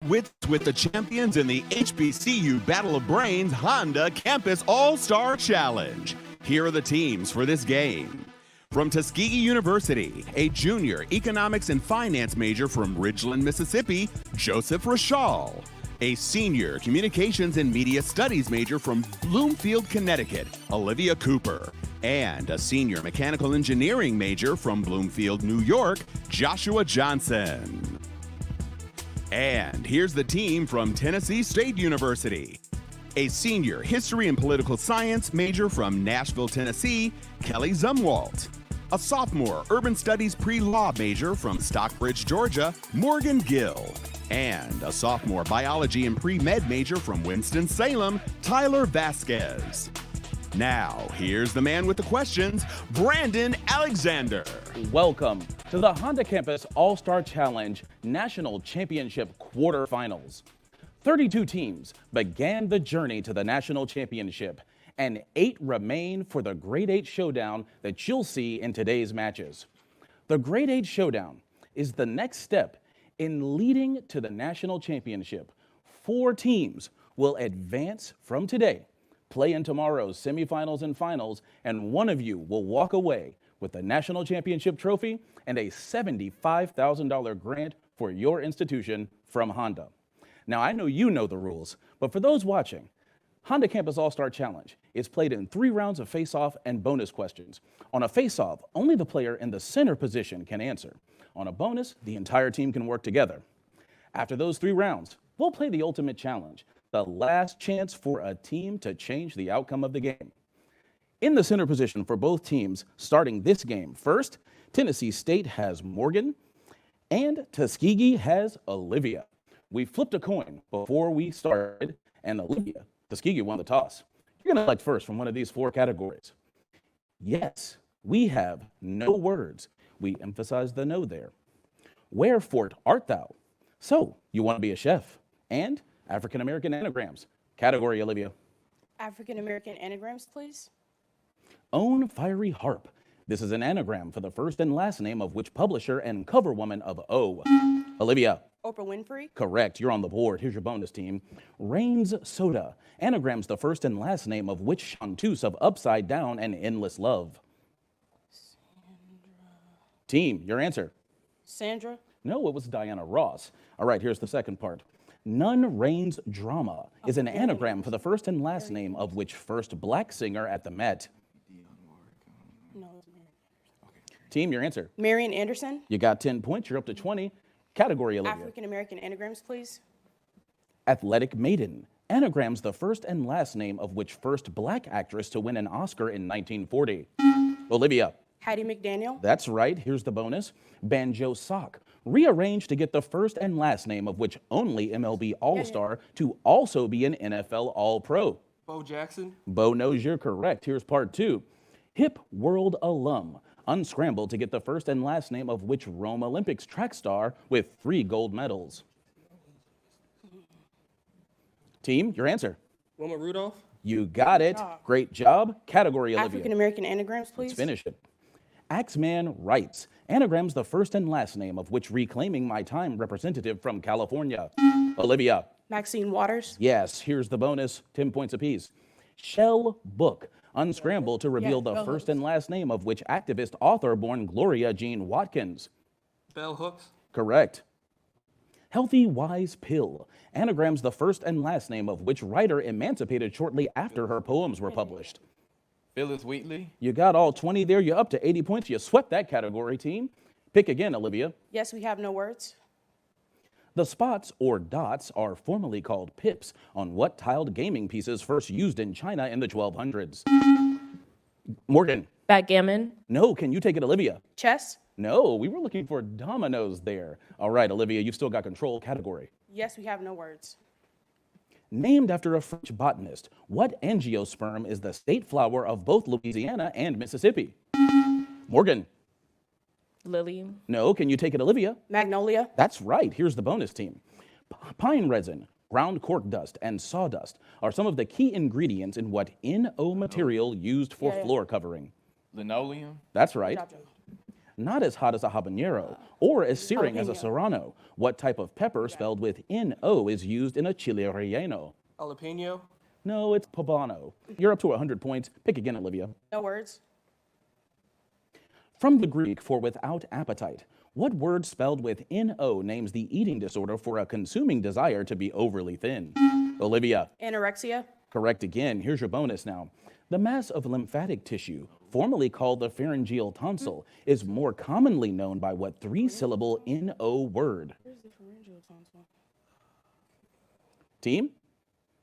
With the champions in the HBCU Battle of Brains Honda Campus All-Star Challenge. Here are the teams for this game. From Tuskegee University, a junior economics and finance major from Ridgeland, Mississippi, Joseph Rashal. A senior communications and media studies major from Bloomfield, Connecticut, Olivia Cooper. And a senior mechanical engineering major from Bloomfield, New York, Joshua Johnson. And here's the team from Tennessee State University. A senior history and political science major from Nashville, Tennessee, Kelly Zumwalt. A sophomore urban studies pre-law major from Stockbridge, Georgia, Morgan Gill. And a sophomore biology and pre-med major from Winston-Salem, Tyler Vasquez. Now, here's the man with the questions, Brandon Alexander. Welcome to the Honda Campus All-Star Challenge National Championship quarterfinals. 32 teams began the journey to the national championship, and 8 remain for the Grade 8 showdown that you'll see in today's matches. The Grade 8 showdown is the next step in leading to the national championship. 4 teams will advance from today, play in tomorrow's semifinals and finals, and one of you will walk away with the national championship trophy and a $75,000 grant for your institution from Honda. Now, I know you know the rules, but for those watching, Honda Campus All-Star Challenge is played in 3 rounds of face-off and bonus questions. On a face-off, only the player in the center position can answer. On a bonus, the entire team can work together. After those 3 rounds, we'll play the ultimate challenge, the last chance for a team to change the outcome of the game. In the center position for both teams starting this game, first, Tennessee State has Morgan and Tuskegee has Olivia. We flipped a coin before we started, and Olivia, Tuskegee, won the toss. You're going to select first from one of these 4 categories. Yes, we have no words. We emphasize the no there. Wherefore art thou? So, you want to be a chef. And African American anagrams. Category, Olivia. African American anagrams, please. Own fiery harp. This is an anagram for the first and last name of which publisher and cover woman of O. Olivia. Oprah Winfrey. Correct. You're on the board. Here's your bonus team. Rain's Soda. Anagrams the first and last name of which chanteuse of Upside Down and Endless Love. Team, your answer. Sandra. No, it was Diana Ross. All right, here's the second part. None Reigns Drama is an anagram for the first and last name of which first black singer at the Met. No. Team, your answer. Marian Anderson. You got 10 points. You're up to 20. Category, Olivia. African American anagrams, please. Athletic Maiden. Anagrams the first and last name of which first black actress to win an Oscar in 1940. Olivia. Hattie McDaniel. That's right. Here's the bonus. Banjo Sock. Rearranged to get the first and last name of which only MLB All-Star to also be an NFL All-Pro. Bo Jackson. Bo knows you're correct. Here's part 2. Hip World Alum. Unscrambled to get the first and last name of which Rome Olympics track star with 3 gold medals. Team, your answer. Wilma Rudolph. You got it. Great job. Category, Olivia. African American anagrams, please. Let's finish it. Axeman writes. Anagrams the first and last name of which Reclaiming My Time representative from California. Olivia. Maxine Waters. Yes, here's the bonus. 10 points apiece. Shell Book. Unscrambled to reveal the first and last name of which activist author born Gloria Jean Watkins. Bell Hooks. Correct. Healthy Wise Pill. Anagrams the first and last name of which writer emancipated shortly after her poems were published. Phyllis Wheatley. You got all 20 there. You're up to 80 points. You swept that category, team. Pick again, Olivia. Yes, we have no words. The spots, or dots, are formerly called pips on what tiled gaming pieces first used in China in the 1200s. Morgan. Backgammon. No, can you take it, Olivia? Chess. No, we were looking for dominoes there. All right, Olivia, you've still got control. Category. Yes, we have no words. Named after a French botanist, what angiosperm is the state flower of both Louisiana and Mississippi? Morgan. Lily. No, can you take it, Olivia? Magnolia. That's right. Here's the bonus team. Pine resin, ground cork dust, and sawdust are some of the key ingredients in what NO material used for floor covering. Linoleum. That's right. not as hot as a habanero or as searing as a Jalapeno. serrano? What type of pepper spelled with N-O is used in a chile relleno? Jalapeno. No, it's poblano. You're up to 100 points. Pick again, Olivia. No words. From the Greek for without appetite, what word spelled with N-O names the eating disorder for a consuming desire to be overly thin? Olivia, Anorexia. correct again. Here's your bonus now. The mass of lymphatic tissue, formerly called the pharyngeal tonsil, is more commonly known by what three-syllable N-O word? Where's the pharyngeal tonsil? Team?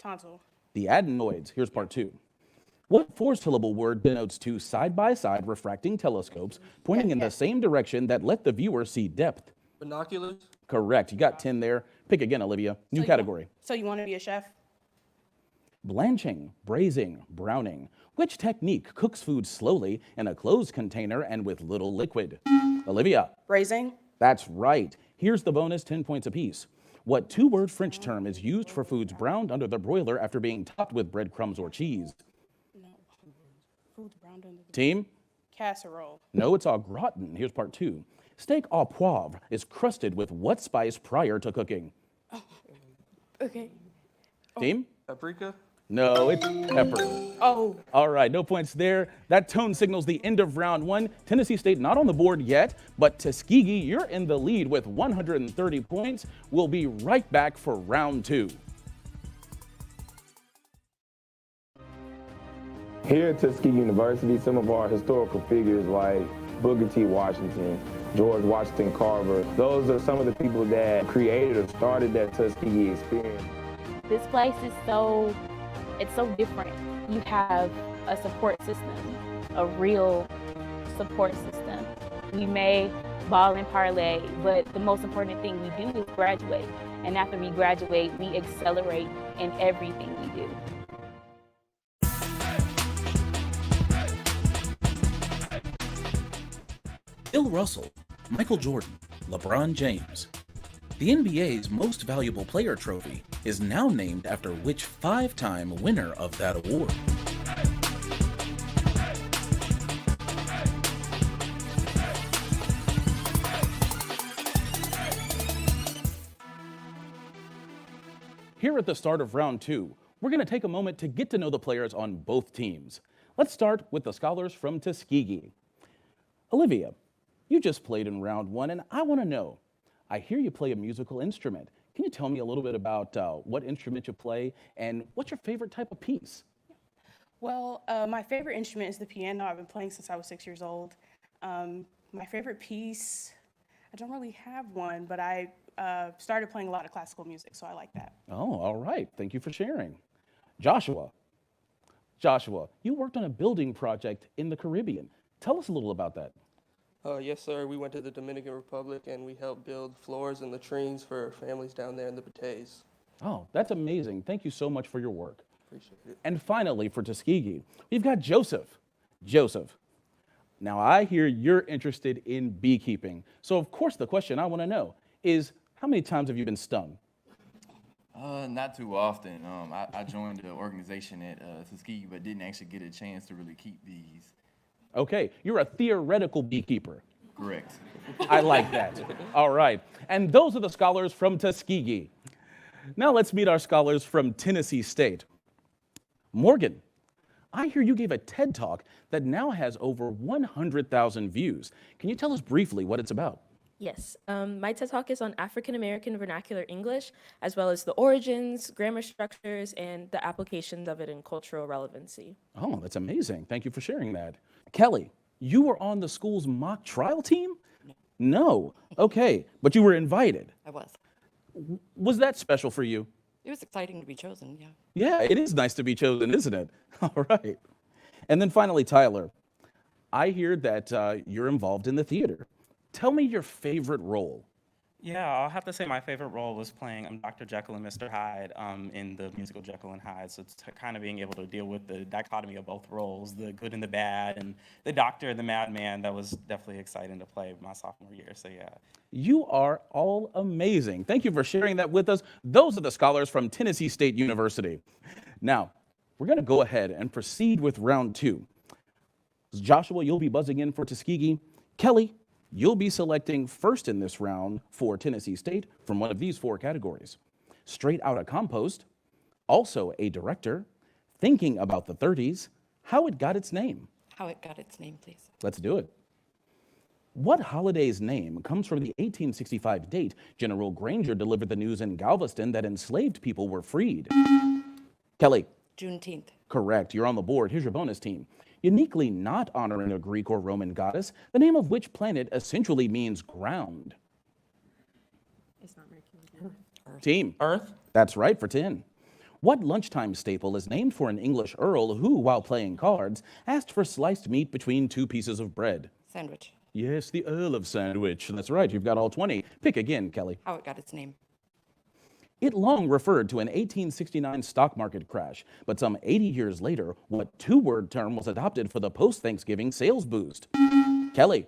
Tonsil. The adenoids. Here's part two. What four-syllable word denotes two side-by-side refracting telescopes pointing in the same direction that let the viewer see depth? Binoculars. Correct. You got 10 there. Pick again, Olivia. New category. So you want to be a chef? Blanching, braising, browning. Which technique cooks food slowly in a closed container and with little liquid? Olivia. Braising. That's right. Here's the bonus, 10 points apiece. What two-word French term is used for foods browned under the broiler after being topped with breadcrumbs or cheese? No. Food's browned under the Team? casserole. No, it's au gratin. Here's part two. Steak au poivre is crusted with what spice prior to cooking? Okay. Team? Paprika. No, it's pepper. Oh, All right, no points there. That tone signals the end of round one. Tennessee State not on the board yet, but Tuskegee, you're in the lead with 130 points. We'll be right back for round two. Here at Tuskegee University, some of our historical figures like Booker T. Washington, George Washington Carver, those are some of the people that created or started that Tuskegee experience. This place is it's so different. You have a support system, a real support system. We may ball and parlay, but the most important thing we do is graduate. And after we graduate, we accelerate in everything we do. Bill Russell, Michael Jordan, LeBron James. The NBA's Most Valuable Player trophy is now named after which five-time winner of that award? Here at the start of round two, we're going to take a moment to get to know the players on both teams. Let's start with the scholars from Tuskegee. Olivia, you just played in round one, and I want to know, I hear you play a musical instrument. Can you tell me a little bit about what instrument you play and what's your favorite type of piece? well, my favorite instrument is the piano. I've been playing since I was 6 years old. My favorite piece, I don't really have one, but I started playing a lot of classical music, so I like that. Oh, all right. Thank you for sharing. Joshua, you worked on a building project in the Caribbean. Tell us a little about that. Yes, sir. We went to the Dominican Republic and we helped build floors and latrines for families down there in the Bates. Oh, that's amazing. Thank you so much for your work. Appreciate it. And finally, for Tuskegee, we've got Joseph. Joseph, now I hear you're interested in beekeeping. So of course the question I want to know is, how many times have you been stung? Not too often. I joined the organization at Tuskegee, but didn't actually get a chance to really keep bees. Okay, you're a theoretical beekeeper. Correct. I like that. All right. And those are the scholars from Tuskegee. Now let's meet our scholars from Tennessee State. Morgan, I hear you gave a TED Talk that now has over 100,000 views. Can you tell us briefly what it's about? Yes, my TED Talk is on African American vernacular English, as well as the origins, grammar structures, and the applications of it in cultural relevancy. Oh, that's amazing. Thank you for sharing that. Kelly, you were on the school's mock trial team? No. Okay, but you were invited. I was. Was that special for you? It was exciting to be chosen, yeah. Yeah, it is nice to be chosen, isn't it? All right. And then finally, Tyler, I hear that you're involved in the theater. Tell me your favorite role. Yeah, I'll have to say my favorite role was playing Dr. Jekyll and Mr. Hyde in the musical Jekyll and Hyde. So it's kind of being able to deal with the dichotomy of both roles, the good and the bad, and the doctor, the madman. That was definitely exciting to play my sophomore year. So yeah. You are all amazing. Thank you for sharing that with us. Those are the scholars from Tennessee State University. Now, we're going to go ahead and proceed with round two. Joshua, you'll be buzzing in for Tuskegee. Kelly, You'll be selecting first in this round for Tennessee State from one of these 4 categories: straight out of compost, also a director, thinking about the 30s, how it got its name. How it got its name, please. Let's do it. What holiday's name comes from the 1865 date General Granger delivered the news in Galveston that enslaved people were freed? Kelly. Juneteenth. Correct. You're on the board. Here's your bonus team. Uniquely not honoring a Greek or Roman goddess, the name of which planet essentially means ground? It's not Mercury. Earth. Team. Earth. That's right for 10. What lunchtime staple is named for an English earl who, while playing cards, asked for sliced meat between 2 pieces of bread? Sandwich. Yes, the Earl of Sandwich. That's right. You've got all 20. Pick again, Kelly. How it got its name. It long referred to an 1869 stock market crash, but some 80 years later, what 2-word term was adopted for the post-Thanksgiving sales boost? Kelly.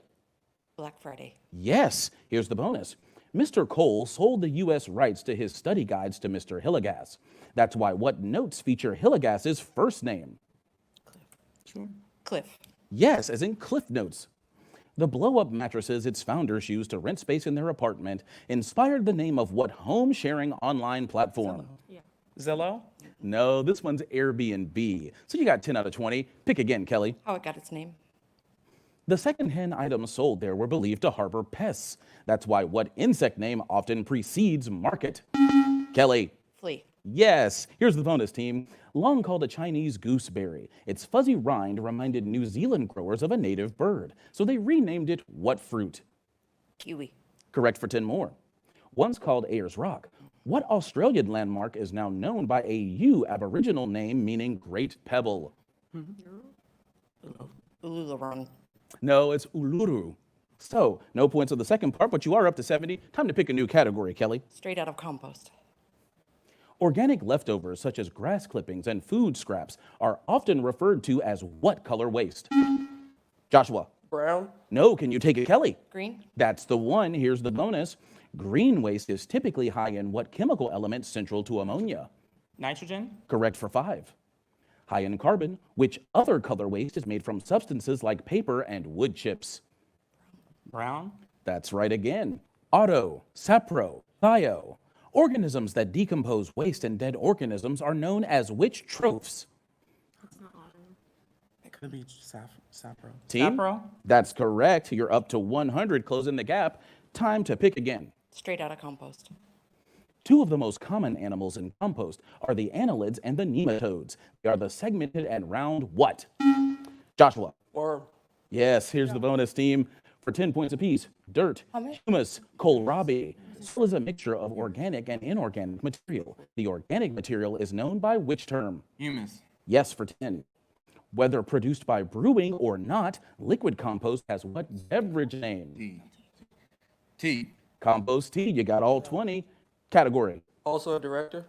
Black Friday. Yes. Here's the bonus. Mr. Cole sold the U.S. rights to his study guides to Mr. Hillegas. That's why what notes feature Hillegas's first name? Cliff. Yes, as in Cliff Notes. The blow-up mattresses its founders used to rent space in their apartment inspired the name of what home-sharing online platform? Zillow. No, this one's Airbnb. So you got 10 out of 20. Pick again, Kelly. How it got its name. The second-hand items sold there were believed to harbor pests. That's why what insect name often precedes market? Kelly. Flea. Yes. Here's the bonus team. Long called a Chinese gooseberry, its fuzzy rind reminded New Zealand growers of a native bird, so they renamed it what fruit? Kiwi. Correct for 10 more. Once called Ayers Rock, what Australian landmark is now known by a U Aboriginal name meaning Great Pebble? Uluru. No, it's Uluru. So, no points on the second part, but you are up to 70. Time to pick a new category, Kelly. Straight out of compost. Organic leftovers such as grass clippings and food scraps are often referred to as what color waste? Joshua. Brown. No, can you take it, Kelly? Green. That's the one. Here's the bonus. Green waste is typically high in what chemical element central to ammonia? Nitrogen. Correct for 5. High in carbon, which other color waste is made from substances like paper and wood chips? Brown. That's right again. Auto, sapro, bio. Organisms that decompose waste and dead organisms are known as which trophs? It could be sapro. Team? Sapro. That's correct. You're up to 100, closing the gap. Time to pick again. Straight out of compost. 2 of the most common animals in compost are the annelids and the nematodes. They are the segmented and round what? Joshua. Worm. Yes, here's the bonus team. For 10 points apiece, dirt, humus, kohlrabi. Soil is a mixture of organic and inorganic material. The organic material is known by which term? Humus. Yes, for 10. Whether produced by brewing or not, liquid compost has what beverage name? Tea. Compost tea. You got all 20. Category. Also a director.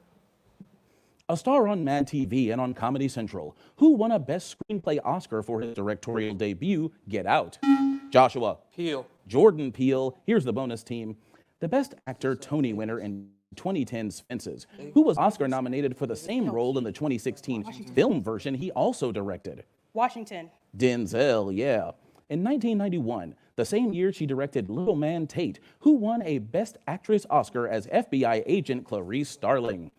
A star on Mad TV and on Comedy Central, who won a Best Screenplay Oscar for his directorial debut, Get Out? Joshua. Peele. Jordan Peele. Here's the bonus team. The Best Actor Tony winner in 2010's Fences, who was Oscar nominated for the same role in the 2016 film version he also directed? Washington. Denzel, yeah. In 1991, the same year she directed Little Man Tate, who won a Best Actress Oscar as FBI agent Clarice Starling.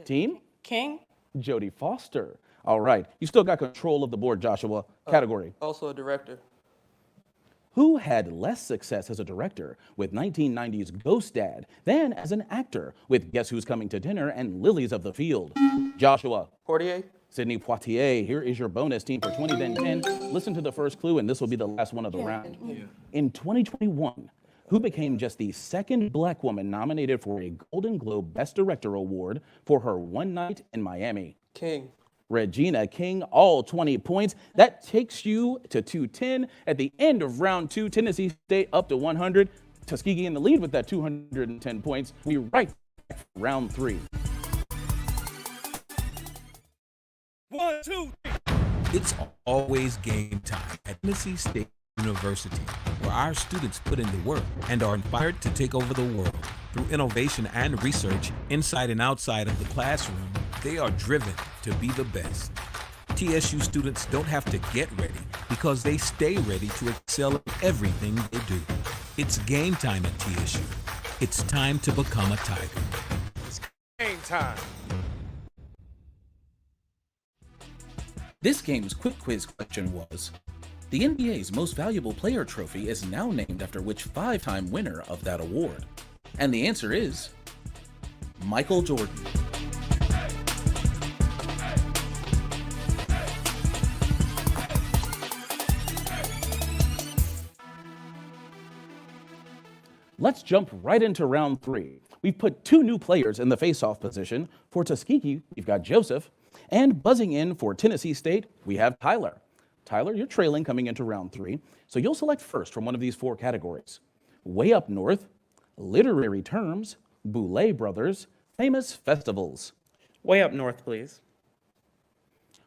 Team? King. Jodie Foster. All right, you still got control of the board, Joshua. Category. Also a director. Who had less success as a director with 1990's Ghost Dad than as an actor with Guess Who's Coming to Dinner and Lilies of the Field? Joshua. Portier. Sidney Poitier. Here is your bonus team for 20, then 10. Listen to the first clue, and this will be the last one of the round. In 2021, who became just the second black woman nominated for a Golden Globe Best Director Award for her One Night in Miami? King. Regina King, all 20 points. That takes you to 210. At the end of round 2, Tennessee State up to 100. Tuskegee in the lead with that 210 points. We right back for round 3. 1, 2, 3. It's always game time at Tennessee State University, where our students put in the work and are inspired to take over the world. Through innovation and research, inside and outside of the classroom, they are driven to be the best. TSU students don't have to get ready because they stay ready to excel in everything they do. It's game time at TSU. It's time to become a Tiger. Game time. This game's quick quiz question was, the NBA's Most Valuable Player trophy is now named after which five-time winner of that award? And the answer is Michael Jordan. Let's jump right into round 3. We've put 2 new players in the face-off position. For Tuskegee, we've got Joseph, and buzzing in for Tennessee State, we have Tyler. Tyler, you're trailing coming into round 3, so you'll select first from one of these 4 categories. Way Up North, literary terms, Boulay Brothers, famous festivals. Way Up North, please.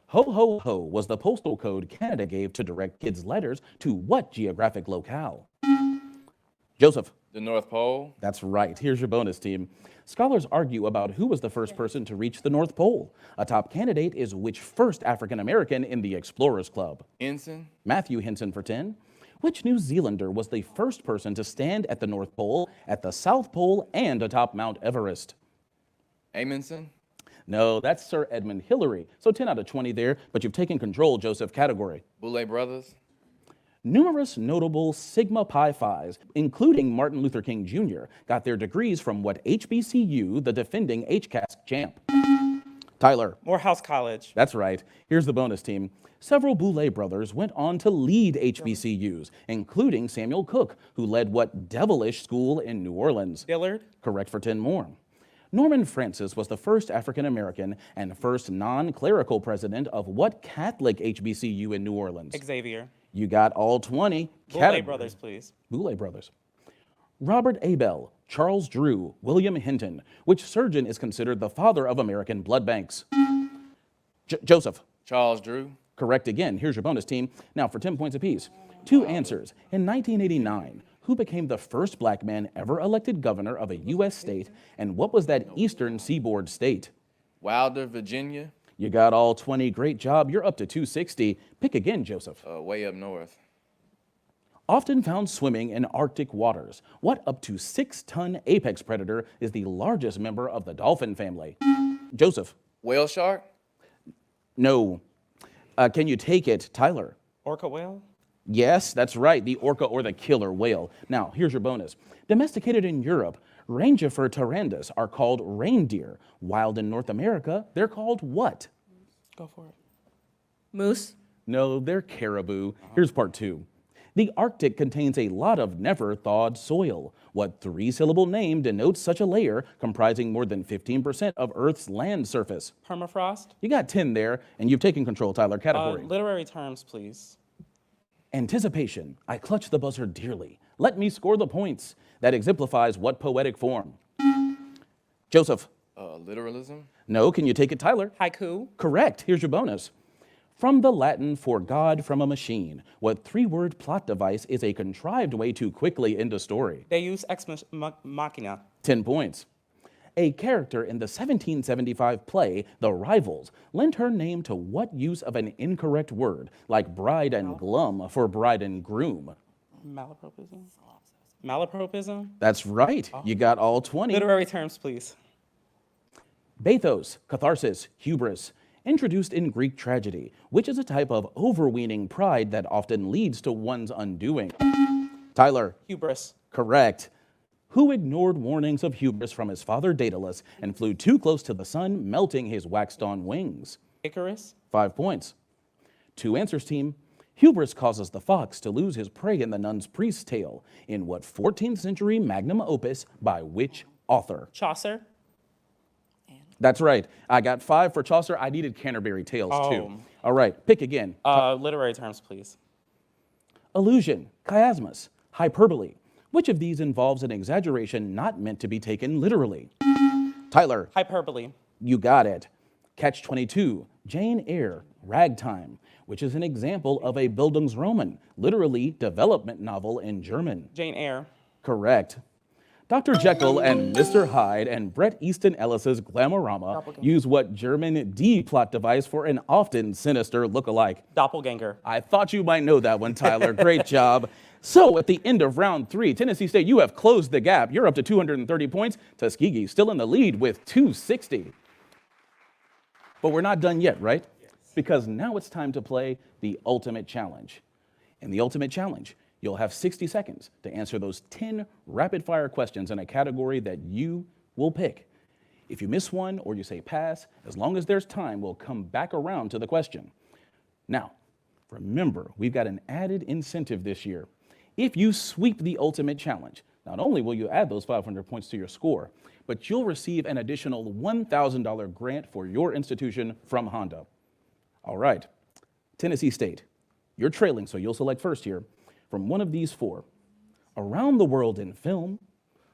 Ho Ho Ho was the postal code Canada gave to direct kids' letters to what geographic locale? Joseph. The North Pole. That's right. Here's your bonus, team. Scholars argue about who was the first person to reach the North Pole. A top candidate is which first African American in the Explorers Club? Ensign. Matthew Henson for 10. Which New Zealander was the first person to stand at the North Pole, at the South Pole, and atop Mount Everest? Amundsen. No, that's Sir Edmund Hillary. So 10 out of 20 there, but you've taken control, Joseph. Category. Boulay Brothers. Numerous notable Sigma Pi Phis, including Martin Luther King Jr., got their degrees from what HBCU, the defending HCAS champ? Tyler. Morehouse College. That's right. Here's the bonus, team. Several Boulay brothers went on to lead HBCUs, including Samuel Cook, who led what devilish school in New Orleans? Dillard. Correct for 10 more. Norman Francis was the first African American and first non-clerical president of what Catholic HBCU in New Orleans? Xavier. You got all 20. Boulay Brothers, please. Boulay Brothers. Robert Abel, Charles Drew, William Hinton. Which surgeon is considered the father of American blood banks? Joseph. Charles Drew. Correct again. Here's your bonus, team. Now for 10 points apiece. 2 answers. In 1989, who became the first black man ever elected governor of a U.S. state, and what was that eastern seaboard state? Wilder, Virginia. You got all 20. Great job. You're up to 260. Pick again, Joseph. Way Up North. Often found swimming in Arctic waters, what up to 6-ton apex predator is the largest member of the dolphin family? Joseph. Whale shark? No. Can you take it, Tyler? Orca whale? Yes, that's right, the orca or the killer whale. Now, here's your bonus. Domesticated in Europe, Rangifer tarandus are called reindeer. Wild in North America, they're called what? Go for it. Moose? No, they're caribou. Here's part 2. The Arctic contains a lot of never-thawed soil. What 3-syllable name denotes such a layer comprising more than 15% of Earth's land surface? Permafrost? You got 10 there, and you've taken control, Tyler. Category. Literary terms, please. Anticipation. I clutch the buzzer dearly. Let me score the points. That exemplifies what poetic form? Joseph. Literalism? No, can you take it, Tyler? Haiku? Correct. Here's your bonus. From the Latin for God from a machine, what 3-word plot device is a contrived way to quickly end a story? Deus ex machina. 10 points. A character in the 1775 play, The Rivals, lent her name to what use of an incorrect word, like bride and glum for bride and groom? Malapropism? Malapropism? That's right. You got all 20. Literary terms, please. Bathos, catharsis, hubris. Introduced in Greek tragedy, which is a type of overweening pride that often leads to one's undoing. Tyler. Hubris. Correct. Who ignored warnings of hubris from his father Daedalus and flew too close to the sun, melting his waxed-on wings? Icarus. 5 points. 2 answers, team. Hubris causes the fox to lose his prey in the nun's priest's tale. In what 14th century magnum opus by which author? Chaucer. That's right. I got 5 for Chaucer. I needed Canterbury Tales, too. All right, pick again. Literary terms, please. Illusion, chiasmus, hyperbole. Which of these involves an exaggeration not meant to be taken literally? Tyler. Hyperbole. You got it. Catch-22, Jane Eyre, Ragtime, which is an example of a Bildungsroman, literally development novel in German. Jane Eyre. Correct. Dr. Jekyll and Mr. Hyde and Bret Easton Ellis's Glamorama use what German D plot device for an often sinister look-alike? Doppelganger. I thought you might know that one, Tyler. Great job. So at the end of round 3, Tennessee State, you have closed the gap. You're up to 230 points. Tuskegee still in the lead with 260. But we're not done yet, right? Yes. Because now it's time to play the Ultimate Challenge. In the Ultimate Challenge, you'll have 60 seconds to answer those 10 rapid-fire questions in a category that you will pick. If you miss one or you say pass, as long as there's time, we'll come back around to the question. Now, remember, we've got an added incentive this year. If you sweep the Ultimate Challenge, not only will you add those 500 points to your score, but you'll receive an additional $1,000 grant for your institution from Honda. All right, Tennessee State, you're trailing, so you'll select first here. From one of these 4, around the world in film,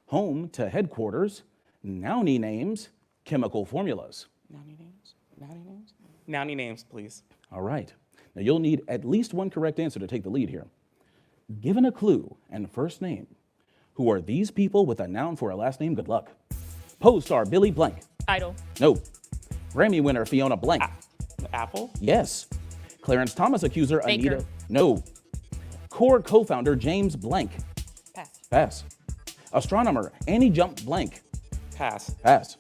home to headquarters, Nowney names, chemical formulas. Nowney names? Nowney names? Nowney names, please. All right. Now you'll need at least one correct answer to take the lead here. Given a clue and first name, who are these people with a noun for a last name? Good luck. Pose star Billy Blank. Idol. No. Grammy winner Fiona Blank. Apple? Yes. Clarence Thomas accuser Baker. Anita. No. Core co-founder James Blank. Pass. Pass. Astronomer Annie Jump Blank. Pass. Pass.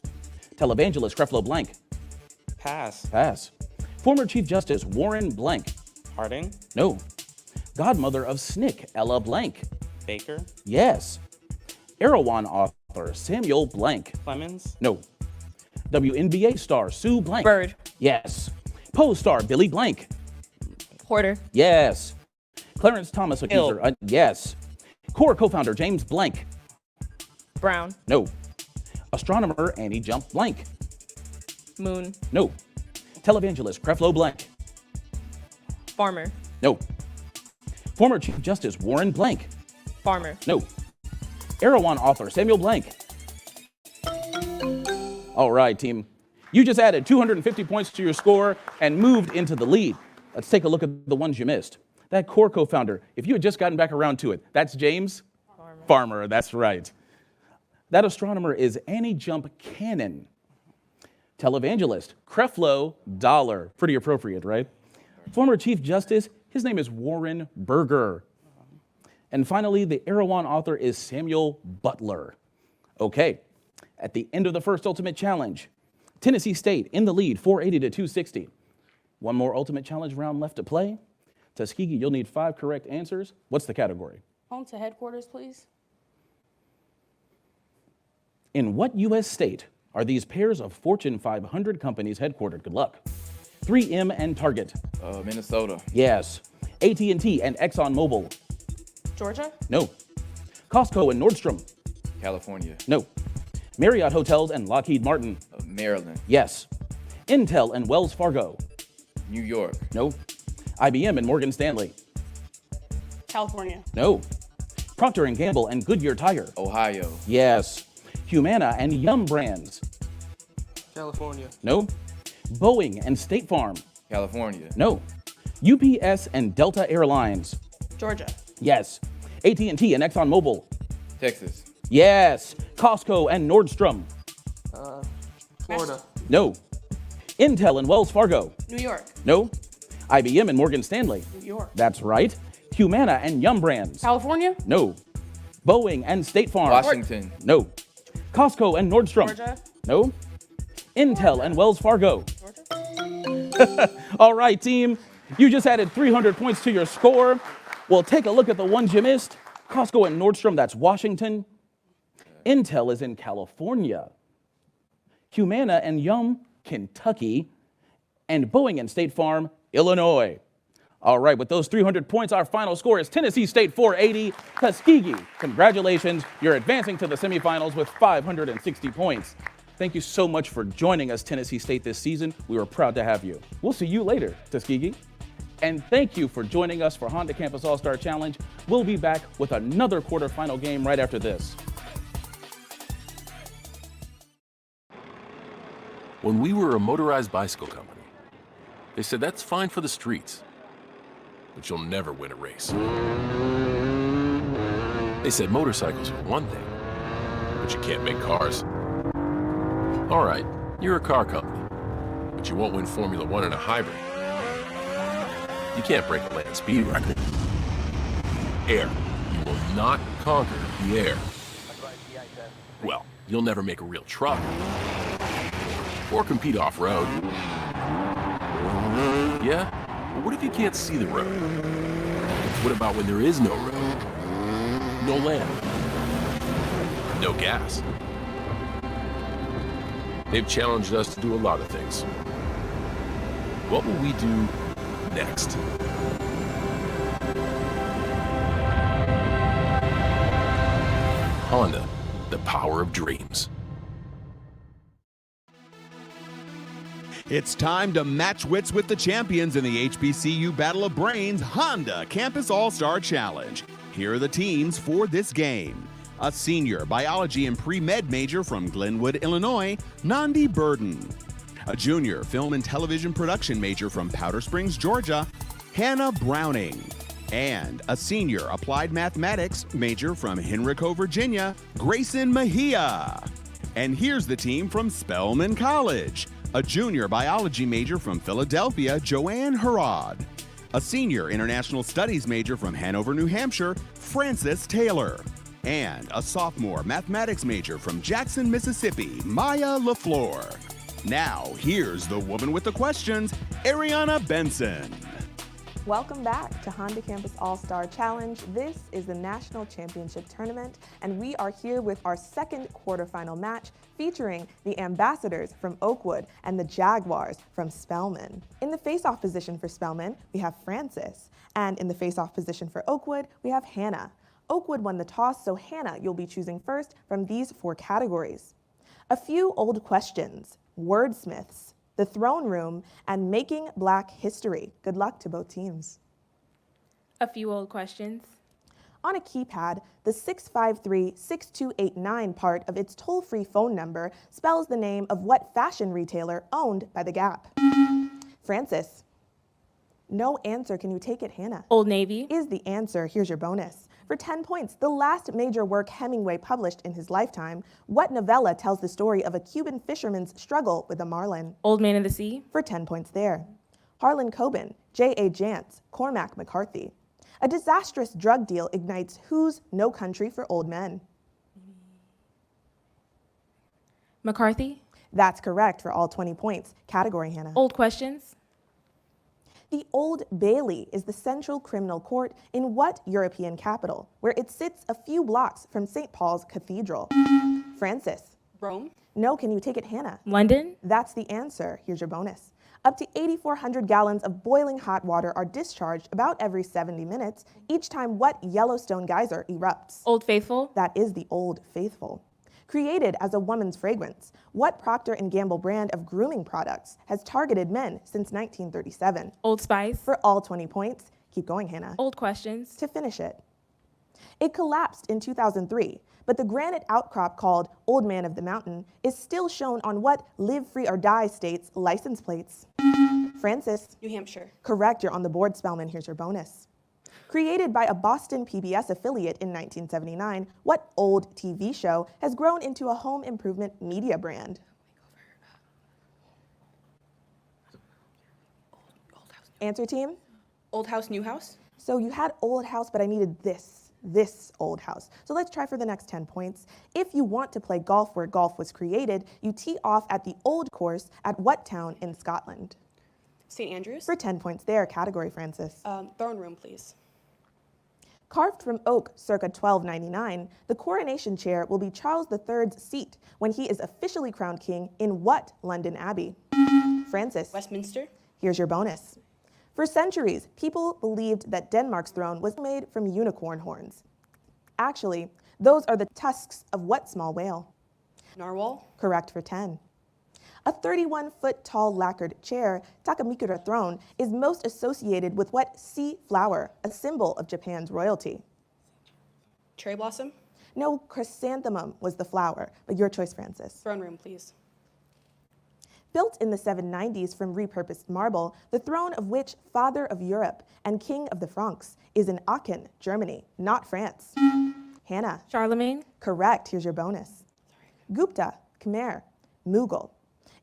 Televangelist Creflo Blank. Pass. Pass. Former Chief Justice Warren Blank. Harding? No. Godmother of SNCC Ella Blank. Baker? Yes. Erewhon author Samuel Blank. Clemens? No. WNBA star Sue Blank. Bird. Yes. Pose star Billy Blank. Porter. Yes. Clarence Thomas accuser. Yes. Core co-founder James Blank. Brown. No. Astronomer Annie Jump Blank. Moon. No. Televangelist Creflo Blank. Farmer. No. Former Chief Justice Warren Blank. Farmer. No. Erewhon author Samuel Blank. All right, team. You just added 250 points to your score and moved into the lead. Let's take a look at the ones you missed. That core co-founder, if you had just gotten back around to it, that's James Farmer. That's right. That astronomer is Annie Jump Cannon. Televangelist, Creflo Dollar. Pretty appropriate, right? Former Chief Justice, his name is Warren Burger. And finally, the Erewhon author is Samuel Butler. Okay, at the end of the first Ultimate Challenge, Tennessee State in the lead, 480 to 260. One more Ultimate Challenge round left to play. Tuskegee, you'll need 5 correct answers. What's the category? Home to headquarters, please. In what U.S. state are these pairs of Fortune 500 companies headquartered? Good luck. 3M and Target. Minnesota. Yes. AT&T and ExxonMobil. Georgia? No. Costco and Nordstrom. California. No. Marriott Hotels and Lockheed Martin. Maryland. Yes. Intel and Wells Fargo. New York. No. IBM and Morgan Stanley. California. No. Procter & Gamble and Goodyear Tire. Ohio. Yes. Humana and Yum Brands. California. No. Boeing and State Farm. California. No. UPS and Delta Airlines. Georgia. Yes. AT&T and ExxonMobil. Texas. Yes. Costco and Nordstrom. Florida. No. Intel and Wells Fargo. New York. No. IBM and Morgan Stanley. New York. That's right. Humana and Yum Brands. California. No. Boeing and State Farm. Washington. No. Costco and Nordstrom. Georgia. No. Intel and Wells Fargo. Georgia. All right, team. You just added 300 points to your score. We'll take a look at the ones you missed. Costco and Nordstrom, that's Washington. Intel is in California. Humana and Yum, Kentucky. And Boeing and State Farm, Illinois. All right, with those 300 points, our final score is Tennessee State 480. Tuskegee, congratulations. You're advancing to the semifinals with 560 points. Thank you so much for joining us, Tennessee State, this season. We were proud to have you. We'll see you later, Tuskegee. And thank you for joining us for Honda Campus All-Star Challenge. We'll be back with another quarterfinal game right after this. When we were a motorized bicycle company, they said that's fine for the streets, but you'll never win a race. They said motorcycles are one thing, but you can't make cars. All right, you're a car company, but you won't win Formula One in a hybrid. You can't break a land speed record. Air. You will not conquer the air. Well, you'll never make a real truck. Or compete off-road. Yeah? But what if you can't see the road? What about when there is no road? No land? No gas? They've challenged us to do a lot of things. What will we do next? Honda, the power of dreams. It's time to match wits with the champions in the HBCU Battle of Brains Honda Campus All-Star Challenge. Here are the teams for this game. A senior biology and pre-med major from Glenwood, Illinois, Nandi Burden. A junior film and television production major from Powder Springs, Georgia, Hannah Browning. And a senior applied mathematics major from Henrico, Virginia, Grayson Mejia. And here's the team from Spelman College. A junior biology major from Philadelphia, Joanne Harrod. A senior international studies major from Hanover, New Hampshire, Frances Taylor. And a sophomore mathematics major from Jackson, Mississippi, Maya LaFleur. Now, here's the woman with the questions, Ariana Benson. Welcome back to Honda Campus All-Star Challenge. This is the National Championship Tournament, and we are here with our second quarterfinal match featuring the Ambassadors from Oakwood and the Jaguars from Spelman. In the face-off position for Spelman, we have Frances, and in the face-off position for Oakwood, we have Hannah. Oakwood won the toss, so Hannah, you'll be choosing first from these 4 categories. A few old questions, wordsmiths, the throne room, and making Black history. Good luck to both teams. A few old questions. On a keypad, the 653-6289 part of its toll-free phone number spells the name of what fashion retailer owned by the Gap? Frances. No answer. Can you take it, Hannah? Old Navy. Is the answer. Here's your bonus. For 10 points, the last major work Hemingway published in his lifetime, what novella tells the story of a Cuban fisherman's struggle with a marlin? Old Man of the Sea. For 10 points there. Harlan Coben, J.A. Jantz, Cormac McCarthy. A disastrous drug deal ignites whose No Country for Old Men? McCarthy. That's correct for all 20 points. Category, Hannah. Old questions. The Old Bailey is the central criminal court in what European capital, where it sits a few blocks from St. Paul's Cathedral? Frances. Rome. No, can you take it, Hannah? London. That's the answer. Here's your bonus. Up to 8,400 gallons of boiling hot water are discharged about every 70 minutes, each time what Yellowstone geyser erupts? Old Faithful. That is the Old Faithful. Created as a woman's fragrance, what Procter & Gamble brand of grooming products has targeted men since 1937? Old Spice. For all 20 points, keep going, Hannah. Old questions. To finish it. It collapsed in 2003, but the granite outcrop called Old Man of the Mountain is still shown on what Live Free or Die state's license plates? Frances. New Hampshire. Correct, you're on the board, Spelman. Here's your bonus. Created by a Boston PBS affiliate in 1979, what old TV show has grown into a home improvement media brand? Answer team? Old House, New House. So you had Old House, but I needed this Old House. So let's try for the next 10 points. If you want to play golf where golf was created, you tee off at the Old Course at what town in Scotland? St. Andrews. For 10 points there. Category, Frances. Throne room, please. Carved from oak circa 1299, the coronation chair will be Charles III's seat when he is officially crowned king in what London Abbey? Frances. Westminster. Here's your bonus. For centuries, people believed that Denmark's throne was made from unicorn horns. Actually, those are the tusks of what small whale? Narwhal. Correct for 10. A 31-foot-tall lacquered chair, Takamikura throne, is most associated with what sea flower, a symbol of Japan's royalty? Cherry blossom. No, chrysanthemum was the flower, but your choice, Frances. Throne room, please. Built in the 790s from repurposed marble, the throne of which father of Europe and king of the Franks is in Aachen, Germany, not France? Hannah. Charlemagne. Correct. Here's your bonus. Gupta, Khmer, Mughal.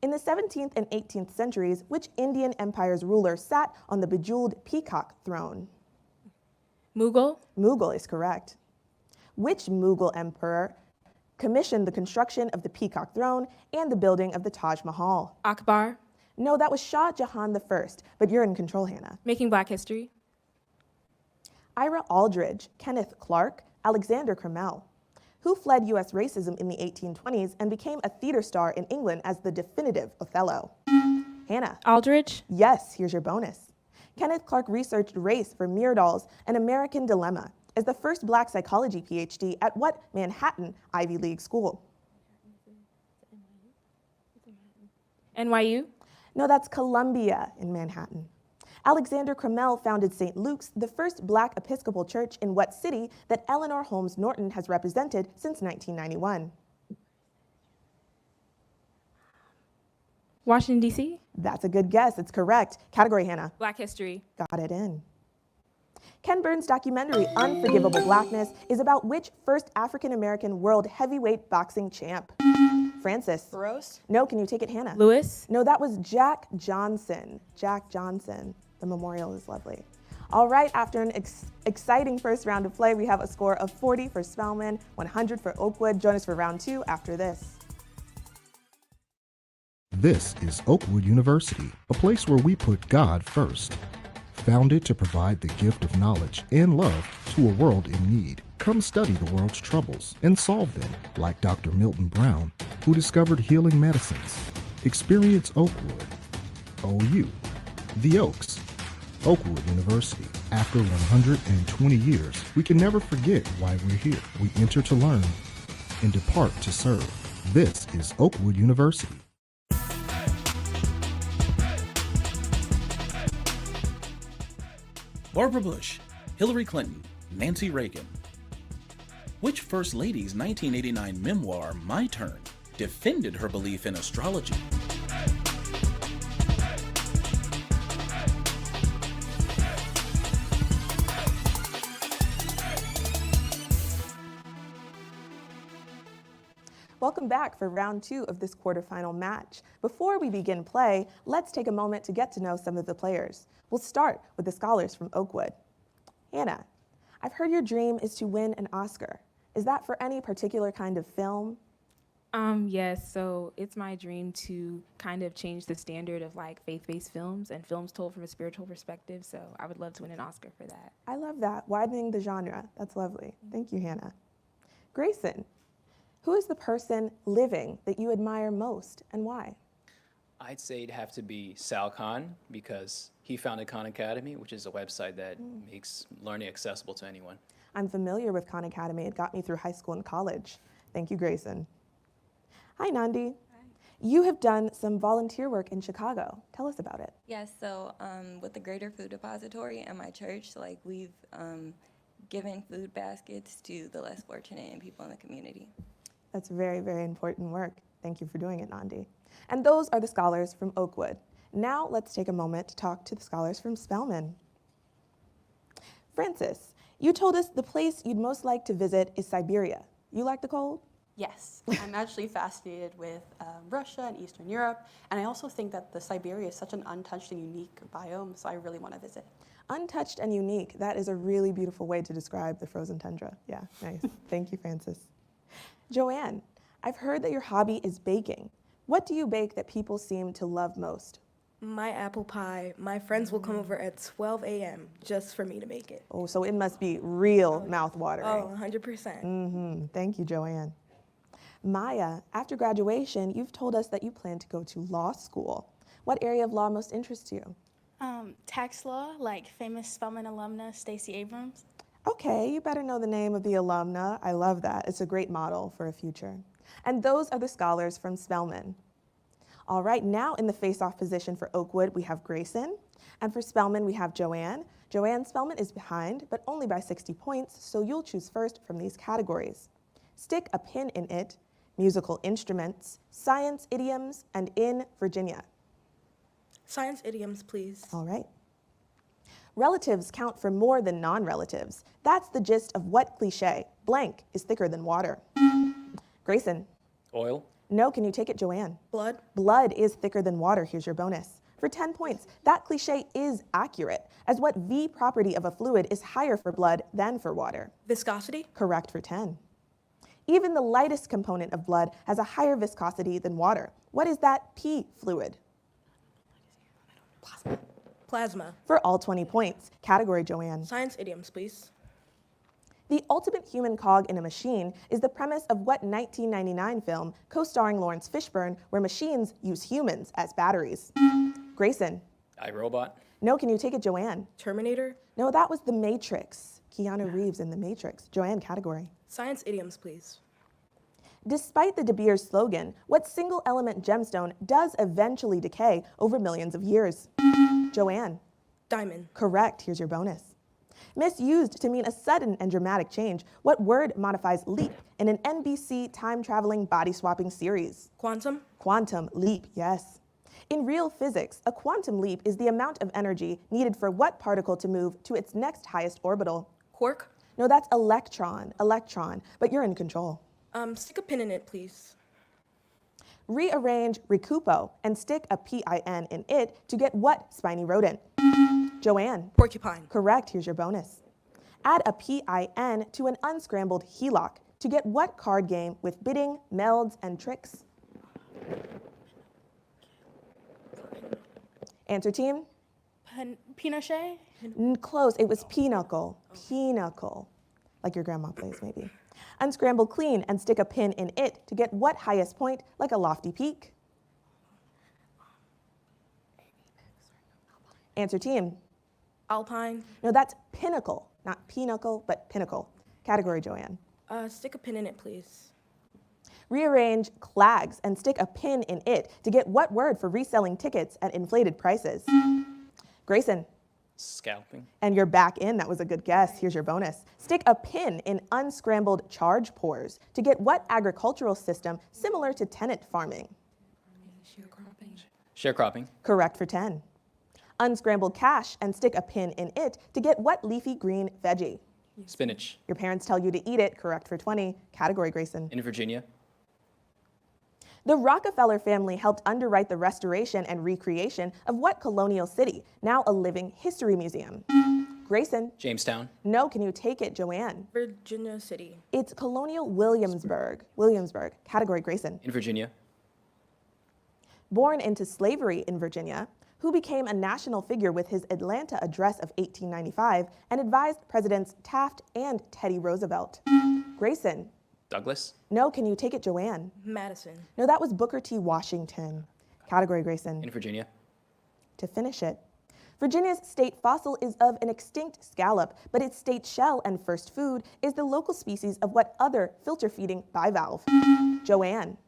In the 17th and 18th centuries, which Indian empire's ruler sat on the bejeweled peacock throne? Mughal? Mughal is correct. Which Mughal emperor commissioned the construction of the peacock throne and the building of the Taj Mahal? Akbar? No, that was Shah Jahan I, but you're in control, Hannah. Making Black history? Ira Aldridge, Kenneth Clark, Alexander Crummell. Who fled U.S. racism in the 1820s and became a theater star in England as the definitive Othello? Hannah. Aldridge? Yes, here's your bonus. Kenneth Clark researched race for Myrdal's An American Dilemma as the first Black psychology PhD at what Manhattan Ivy League school? NYU? No, that's Columbia in Manhattan. Alexander Crummell founded St. Luke's, the first Black Episcopal church in what city that Eleanor Holmes Norton has represented since 1991? Washington, D.C.? That's a good guess. It's correct. Category, Hannah. Black history. Got it in. Ken Burns' documentary, Unforgivable Blackness, is about which first African-American world heavyweight boxing champ? Francis. Burroughs? No, can you take it, Hannah? Lewis? No, that was Jack Johnson. Jack Johnson. The memorial is lovely. All right, after an exciting first round of play, we have a score of 40 for Spelman, 100 for Oakwood. Join us for round 2 after this. This is Oakwood University, a place where we put God first. Founded to provide the gift of knowledge and love to a world in need. Come study the world's troubles and solve them, like Dr. Milton Brown, who discovered healing medicines. Experience Oakwood. OU. The Oaks. Oakwood University. After 120 years, we can never forget why we're here. We enter to learn and depart to serve. This is Oakwood University. Barbara Bush, Hillary Clinton, Nancy Reagan. Which First Lady's 1989 memoir, My Turn, defended her belief in astrology? Welcome back for round 2 of this quarterfinal match. Before we begin play, let's take a moment to get to know some of the players. We'll start with the scholars from Oakwood. Hannah, I've heard your dream is to win an Oscar. Is that for any particular kind of film? Yes, so it's my dream to kind of change the standard of like faith-based films and films told from a spiritual perspective, so I would love to win an Oscar for that. I love that, widening the genre. That's lovely. Thank you, Hannah. Grayson, who is the person living that you admire most and why? I'd say it'd have to be Sal Khan because he founded Khan Academy, which is a website that makes learning accessible to anyone. I'm familiar with Khan Academy. It got me through high school and college. Thank you, Grayson. Hi, Nandi. Hi. You have done some volunteer work in Chicago. Tell us about it. Yes, so with the Greater Food Depository and my church, like we've given food baskets to the less fortunate and people in the community. That's very, very important work. Thank you for doing it, Nandi. And those are the scholars from Oakwood. Now let's take a moment to talk to the scholars from Spelman. Francis, you told us the place you'd most like to visit is Siberia. You like the cold? Yes, I'm actually fascinated with Russia and Eastern Europe, and I also think that the Siberia is such an untouched and unique biome, so I really want to visit. Untouched and unique, that is a really beautiful way to describe the frozen tundra. Yeah, nice. Thank you, Francis. Joanne, I've heard that your hobby is baking. What do you bake that people seem to love most? My apple pie. My friends will come over at 12 a.m. just for me to make it. Oh, so it must be real mouth-watering. Oh, 100%. Thank you, Joanne. Maya, after graduation, you've told us that you plan to go to law school. What area of law most interests you? Tax law, like famous Spelman alumna Stacey Abrams. Okay, you better know the name of the alumna. I love that. It's a great model for a future. And those are the scholars from Spelman. All right, now in the face-off position for Oakwood, we have Grayson. And for Spelman, we have Joanne. Joanne Spelman is behind, but only by 60 points, so you'll choose first from these categories. Stick a pin in it, musical instruments, science idioms, and in Virginia. Science idioms, please. All right. Relatives count for more than non-relatives. That's the gist of what cliche, blank, is thicker than water. Grayson, Oil. No, can you take it, Joanne? Blood. Blood is thicker than water. Here's your bonus. For 10 points, that cliche is accurate, as what V property of a fluid is higher for blood than for water? Viscosity. Correct for 10. Even the lightest component of blood has a higher viscosity than water. What is that P fluid? Plasma. For all 20 points. Category, Joanne. Science idioms, please. The ultimate human cog in a machine is the premise of what 1999 film co-starring Lawrence Fishburne where machines use humans as batteries? Grayson. iRobot. No, can you take it, Joanne? Terminator. No, that was The Matrix. Keanu Reeves in The Matrix. Joanne, category. Science idioms, please. Despite the De Beers slogan, what single element gemstone does eventually decay over millions of years? Joanne. Diamond. Correct. Here's your bonus. Misused to mean a sudden and dramatic change, what word modifies leap in an NBC time-traveling body-swapping series? Quantum. Quantum leap, yes. In real physics, a quantum leap is the amount of energy needed for what particle to move to its next highest orbital? Quark. No, that's electron, but you're in control. Stick a pin in it, please. Rearrange recupo and stick a PIN in it to get what spiny rodent? Joanne. Porcupine. Correct, here's your bonus. Add a PIN to an unscrambled HELOC to get what card game with bidding, melds, and tricks? Answer team? Pinochet? Close, it was pinochle. Pinochle. Like your grandma plays, maybe. Unscramble clean and stick a pin in it to get what highest point, like a lofty peak? Answer team. Alpine. No, that's pinnacle, not pinnacle, but pinnacle. Category, Joanne. Stick a pin in it, please. Rearrange clags and stick a pin in it to get what word for reselling tickets at inflated prices? Grayson. Scalping. And you're back in. That was a good guess. Here's your bonus. Stick a pin in unscrambled charge pores to get what agricultural system similar to tenant farming? Sharecropping. Correct for 10. Unscrambled cash and stick a pin in it to get what leafy green veggie? Spinach. Your parents tell you to eat it. Correct for 20. Category, Grayson. In Virginia. The Rockefeller family helped underwrite the restoration and recreation of what colonial city, now a living history museum? Grayson. Jamestown. No, can you take it, Joanne? Virginia City. It's Colonial Williamsburg. Williamsburg. Category, Grayson. In Virginia. Born into slavery in Virginia, who became a national figure with his Atlanta address of 1895 and advised Presidents Taft and Teddy Roosevelt? Grayson. Douglas. No, can you take it, Joanne? Madison. No, that was Booker T. Washington. Category, Grayson. In Virginia. To finish it. Virginia's state fossil is of an extinct scallop, but its state shell and first food is the local species of what other filter-feeding bivalve? Joanne.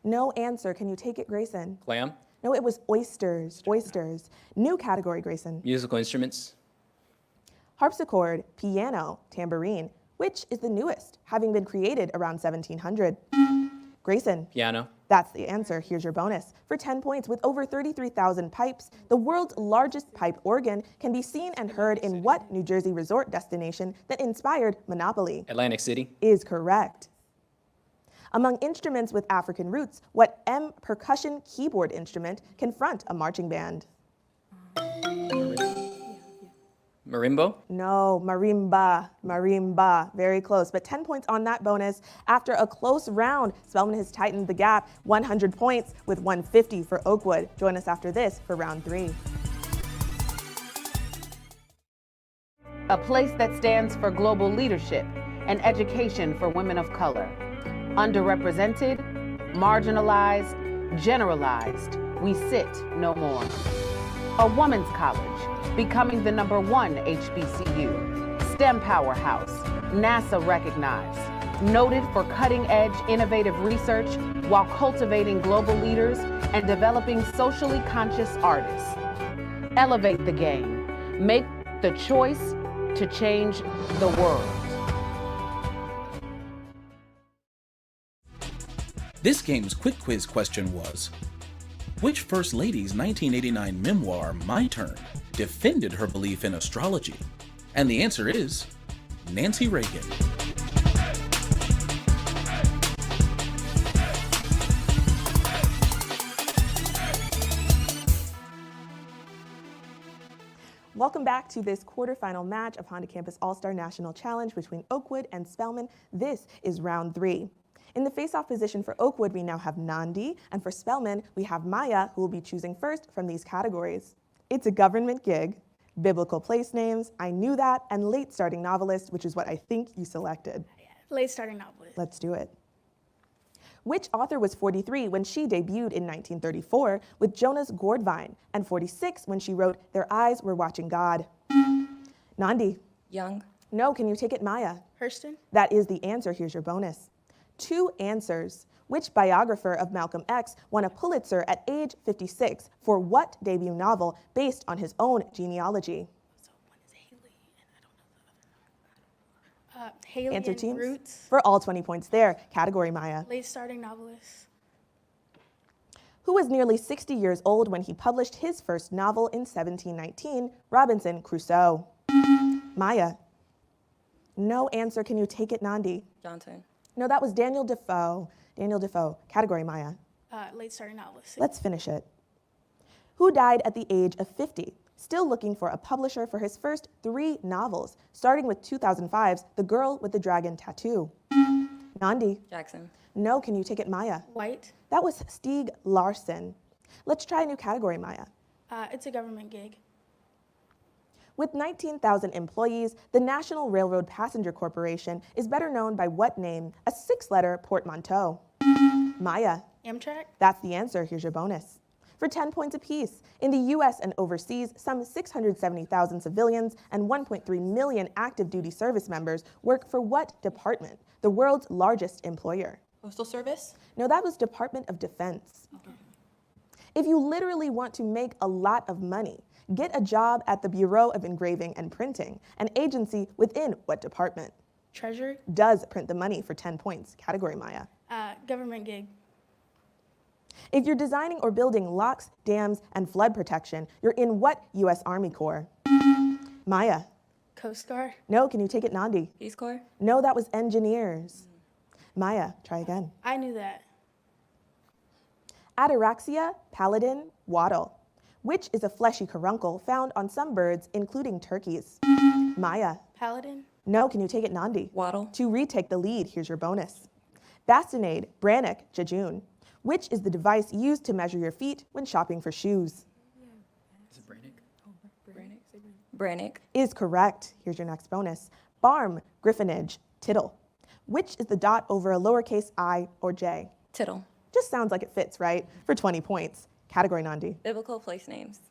No answer. Can you take it, Grayson? Clam. No, it was oysters. Oysters. New category, Grayson. Musical instruments. Harpsichord, piano, tambourine. Which is the newest, having been created around 1700? Grayson. Piano. That's the answer. Here's your bonus. For 10 points, with over 33,000 pipes, the world's largest pipe organ can be seen and heard in what New Jersey resort destination that inspired Monopoly? Atlantic City. Is correct. Among instruments with African roots, what M percussion keyboard instrument can front a marching band? Marimbo? No, marimba, marimba. Very close, but 10 points on that bonus. After a close round, Spelman has tightened the gap, 100 points with 150 for Oakwood. Join us after this for round 3. A place that stands for global leadership and education for women of color. Underrepresented, marginalized, generalized, we sit no more. A woman's college, becoming the #1 HBCU, STEM powerhouse, NASA recognized, noted for cutting-edge innovative research while cultivating global leaders and developing socially conscious artists. Elevate the game, make the choice to change the world. This game's quick quiz question was, which First Lady's 1989 memoir, My Turn, defended her belief in astrology? And the answer is Nancy Reagan. Welcome back to this quarterfinal match of Honda Campus All-Star National Challenge between Oakwood and Spelman. This is round 3. In the face-off position for Oakwood, we now have Nandi, and for Spelman, we have Maya, who will be choosing first from these categories. It's a government gig, biblical place names, I knew that, and late starting novelist, which is what I think you selected. Late starting novelist. Let's do it. Which author was 43 when she debuted in 1934 with Jonas Gordvine, and 46 when she wrote Their Eyes Were Watching God? Nandi? Young. No, can you take it, Maya? Hurston. That is the answer. Here's your bonus. 2 answers. Which biographer of Malcolm X won a Pulitzer at age 56 for what debut novel based on his own genealogy? Haley Answer and teams? Roots. For all 20 points there. Category, Maya. Late starting novelist. Who was nearly 60 years old when he published his first novel in 1719, Robinson Crusoe? Maya. No answer. Can you take it, Nandi? Johnson. No, that was Daniel Defoe. Daniel Defoe. Category, Maya. Late starting novelist. Let's finish it. Who died at the age of 50? Still looking for a publisher for his first 3 novels, starting with 2005's The Girl with the Dragon Tattoo. Nandi. Jackson. No, can you take it, Maya? White. That was Stieg Larsson. Let's try a new category, Maya. It's a government gig. With 19,000 employees, the National Railroad Passenger Corporation is better known by what name? A 6-letter portmanteau. Maya. Amtrak. That's the answer. Here's your bonus. For 10 points apiece, in the U.S. and overseas, some 670,000 civilians and 1.3 million active duty service members work for what department? The world's largest employer. Postal Service? No, that was Department of Defense. Okay. If you literally want to make a lot of money, get a job at the Bureau of Engraving and Printing, an agency within what department? Treasury. Does print the money for 10 points. Category, Maya. Government gig. If you're designing or building locks, dams, and flood protection, you're in what U.S. Army Corps? Maya. Coast Guard. No, can you take it, Nandi? Peace Corps. No, that was engineers. Maya, try again. I knew that. Ataraxia, paladin, wattle. Which is a fleshy caruncle found on some birds, including turkeys? Maya. Paladin. No, can you take it, Nandi? Wattle. To retake the lead, here's your bonus. Bastinade, brannock, jejune. Which is the device used to measure your feet when shopping for shoes? Is it Brannick? Brannick. Is correct. Here's your next bonus. Barm, griffinage, tittle. Which is the dot over a lowercase I or J? Tittle. Just sounds like it fits, right? For 20 points. Category, Nandi. Biblical place names.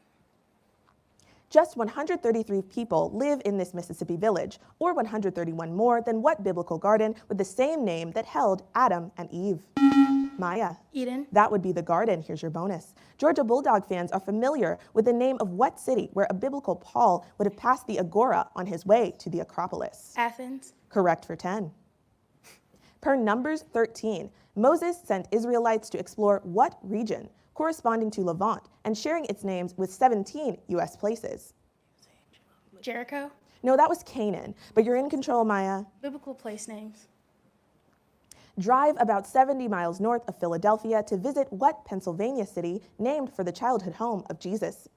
Just 133 people live in this Mississippi village, or 131 more than what biblical garden with the same name that held Adam and Eve? Maya. Eden. That would be the garden. Here's your bonus. Georgia Bulldog fans are familiar with the name of what city where a biblical Paul would have passed the agora on his way to the Acropolis? Athens. Correct for 10. Per Numbers 13, Moses sent Israelites to explore what region, corresponding to Levant, and sharing its names with 17 U.S. places? Jericho. No, that was Canaan, but you're in control, Maya. Biblical place names. Drive about 70 miles north of Philadelphia to visit what Pennsylvania city named for the childhood home of Jesus?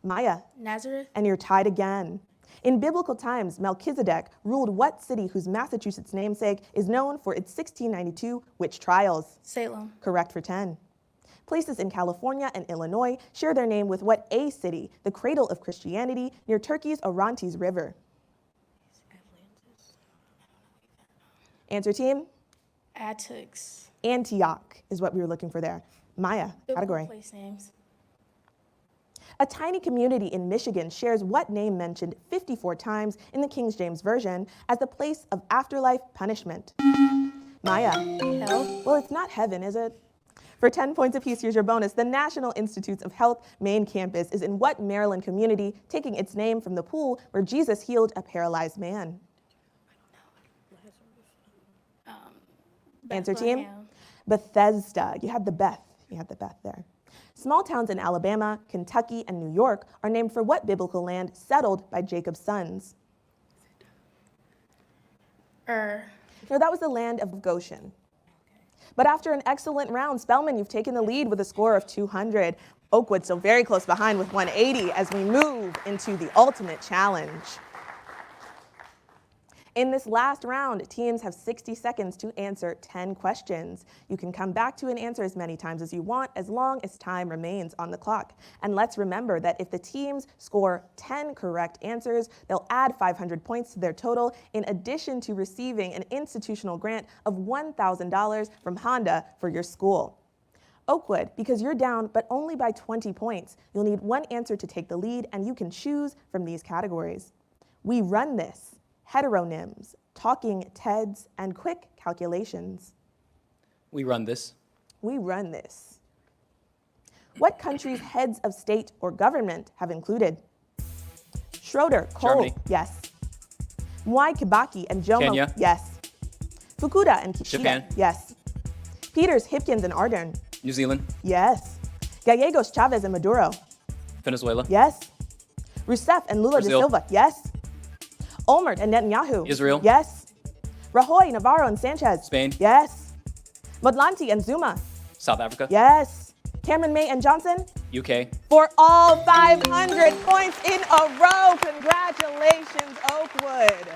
Maya. Nazareth. And you're tied again. In biblical times, Melchizedek ruled what city whose Massachusetts namesake is known for its 1692 witch trials? Salem. Correct for 10. Places in California and Illinois share their name with what A city, the cradle of Christianity, near Turkey's Orontes River? Answer team? Attucks. Antioch is what we were looking for there. Maya, category. Place names. A tiny community in Michigan shares what name mentioned 54 times in the King James Version as the place of afterlife punishment? Maya. Hell. Well, it's not heaven, is it? For 10 points apiece, here's your bonus. The National Institutes of Health main campus is in what Maryland community, taking its name from the pool where Jesus healed a paralyzed man? Answer team? Bethesda. You had the Beth. You had the Beth there. Small towns in Alabama, Kentucky, and New York are named for what biblical land settled by Jacob's sons? No, that was the land of Goshen. But after an excellent round, Spelman, you've taken the lead with a score of 200. Oakwood still very close behind with 180 as we move into the ultimate challenge. In this last round, teams have 60 seconds to answer 10 questions. You can come back to an answer as many times as you want, as long as time remains on the clock. And let's remember that if the teams score 10 correct answers, they'll add 500 points to their total, in addition to receiving an institutional grant of $1,000 from Honda for your school. Oakwood, because you're down but only by 20 points, you'll need one answer to take the lead, and you can choose from these categories. We run this, heteronyms, talking TEDs, and quick calculations. We run this. We run this. What countries' heads of state or government have included? Schroeder, Kohl, Germany. yes. Mwai Kibaki and Jomo, Kenya. yes. Fukuda and Kishida, Japan. yes. Peters, Hipkins, and Ardern, New Zealand. yes. Gallegos, Chavez, and Maduro, Venezuela. yes. Rousseff and Lula Brazil. da Silva, yes. Olmert and Netanyahu, Israel. yes. Rajoy, Navarro, and Sanchez, Spain. yes. Motlanthe and Zuma, South Africa. yes. Cameron, May, and Johnson, UK. for all 500 points in a row. Congratulations, Oakwood.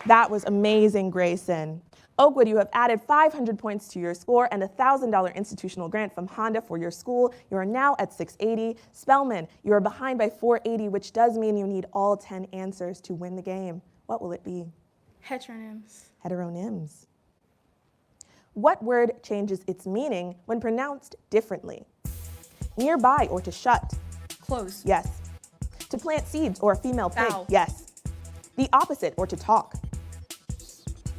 That was amazing, Grayson. Oakwood, you have added 500 points to your score and a $1,000 institutional grant from Honda for your school. You are now at 680. Spellman, you are behind by 480, which does mean you need all 10 answers to win the game. What will it be? Heteronyms. Heteronyms. What word changes its meaning when pronounced differently? Nearby or to shut? Close. Yes. To plant seeds or a female pig? Foul. Yes. The opposite or to talk?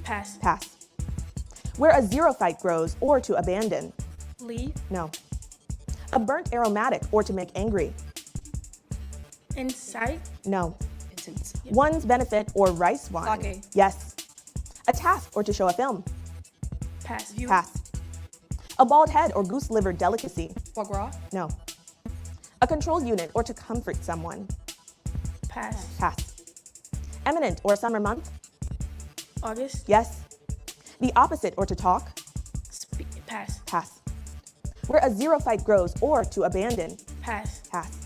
Pass. Pass. Where a xerophyte grows or to abandon? Leave. No. A burnt aromatic or to make angry? Inside. No. It's One's benefit or rice wine? Sake. Yes. A task or to show a film? Pass. Pass. A bald head or goose liver delicacy? Foie gras. No. A control unit or to comfort someone? Pass. Pass. Eminent or summer month? August. Yes. The opposite or to talk? Pass. Pass. Where a xerophyte grows or to abandon? Pass. Pass.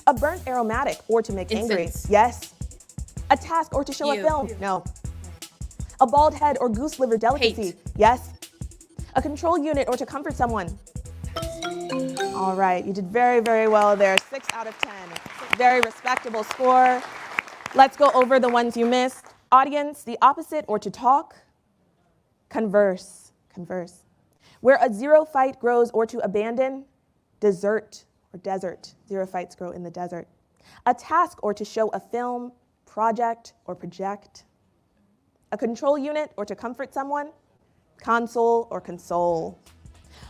A burnt aromatic or to make angry? Incense. Yes. A task or to show a You. film? No. A bald head or goose liver delicacy? Hate. Yes. A control unit or to comfort someone? All right, you did very, very well there. 6 out of 10. Very respectable score. Let's go over the ones you missed. Audience, the opposite or to talk? Converse. Converse. Where a xerophyte grows or to abandon? Desert or desert. Xerophytes grow in the desert. A task or to show a film, project or project. A control unit or to comfort someone? Console or console.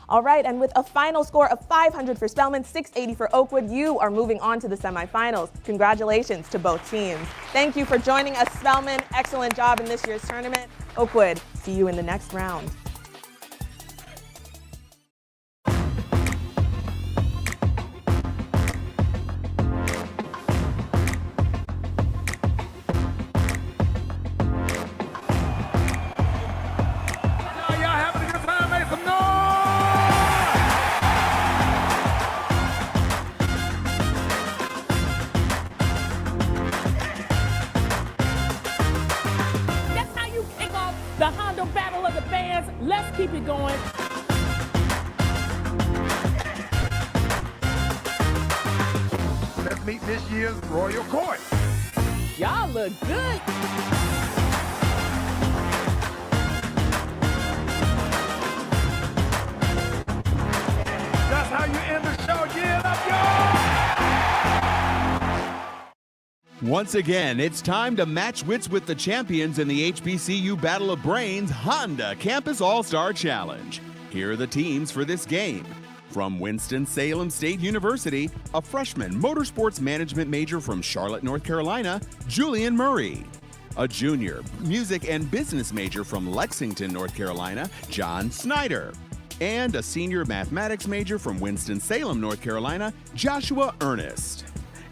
All right, and with a final score of 500 for Spellman, 680 for Oakwood, you are moving on to the semifinals. Congratulations to both teams. Thank you for joining us, Spellman. Excellent job in this year's tournament. Oakwood, see you in the next round. That's how you kick off the Honda Battle of the Bands. Let's keep it going. Let's meet this year's Royal Court. Y'all look good. That's how you end the show. Get up, y'all! Once again, it's time to match wits with the champions in the HBCU Battle of Brains Honda Campus All-Star Challenge. Here are the teams for this game. From Winston-Salem State University, a freshman motorsports management major from Charlotte, North Carolina, Julian Murray. A junior music and business major from Lexington, North Carolina, John Snyder. And a senior mathematics major from Winston-Salem, North Carolina, Joshua Ernest.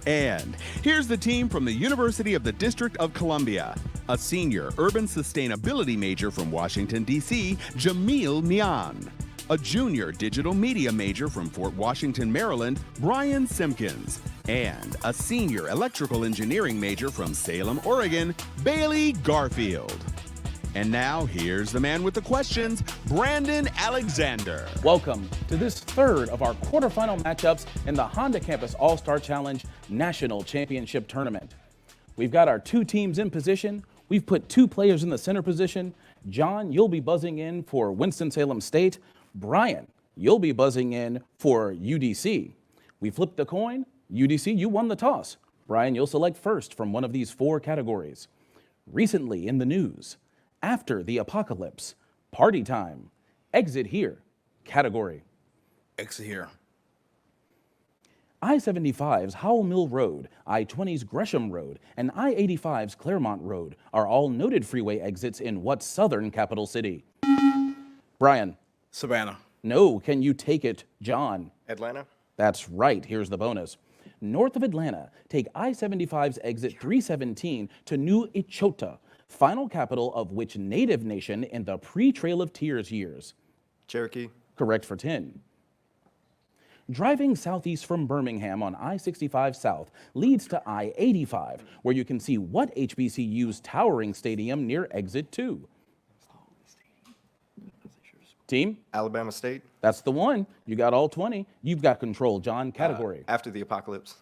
And here's the team from the University of the District of Columbia. A senior urban sustainability major from Washington, D.C., Jamil Mian. A junior digital media major from Fort Washington, Maryland, Brian Simpkins. And a senior electrical engineering major from Salem, Oregon, Bailey Garfield. And now, here's the man with the questions, Brandon Alexander. Welcome to this third of our quarterfinal matchups in the Honda Campus All-Star Challenge National Championship Tournament. We've got our two teams in position. We've put two players in the center position. John, you'll be buzzing in for Winston-Salem State. Brian, you'll be buzzing in for UDC. We flipped the coin. UDC, you won the toss. Brian, you'll select first from one of these four categories. Recently in the news, after the apocalypse, party time, exit here, category. Exit here. I-75's Howell Mill Road, I-20's Gresham Road, and I-85's Claremont Road are all noted freeway exits in what southern capital city? Brian. Savannah. No, can you take it, John? Atlanta. That's right, here's the bonus. North of Atlanta, take I-75's exit 317 to New Echota, final capital of which native nation in the pre-Trail of Tears years? Cherokee. Correct for 10. Driving southeast from Birmingham on I-65 South leads to I-85, where you can see what HBCU's towering stadium near exit 2? Team? Alabama State. That's the one. You got all 20. You've got control, John. Category. After the apocalypse.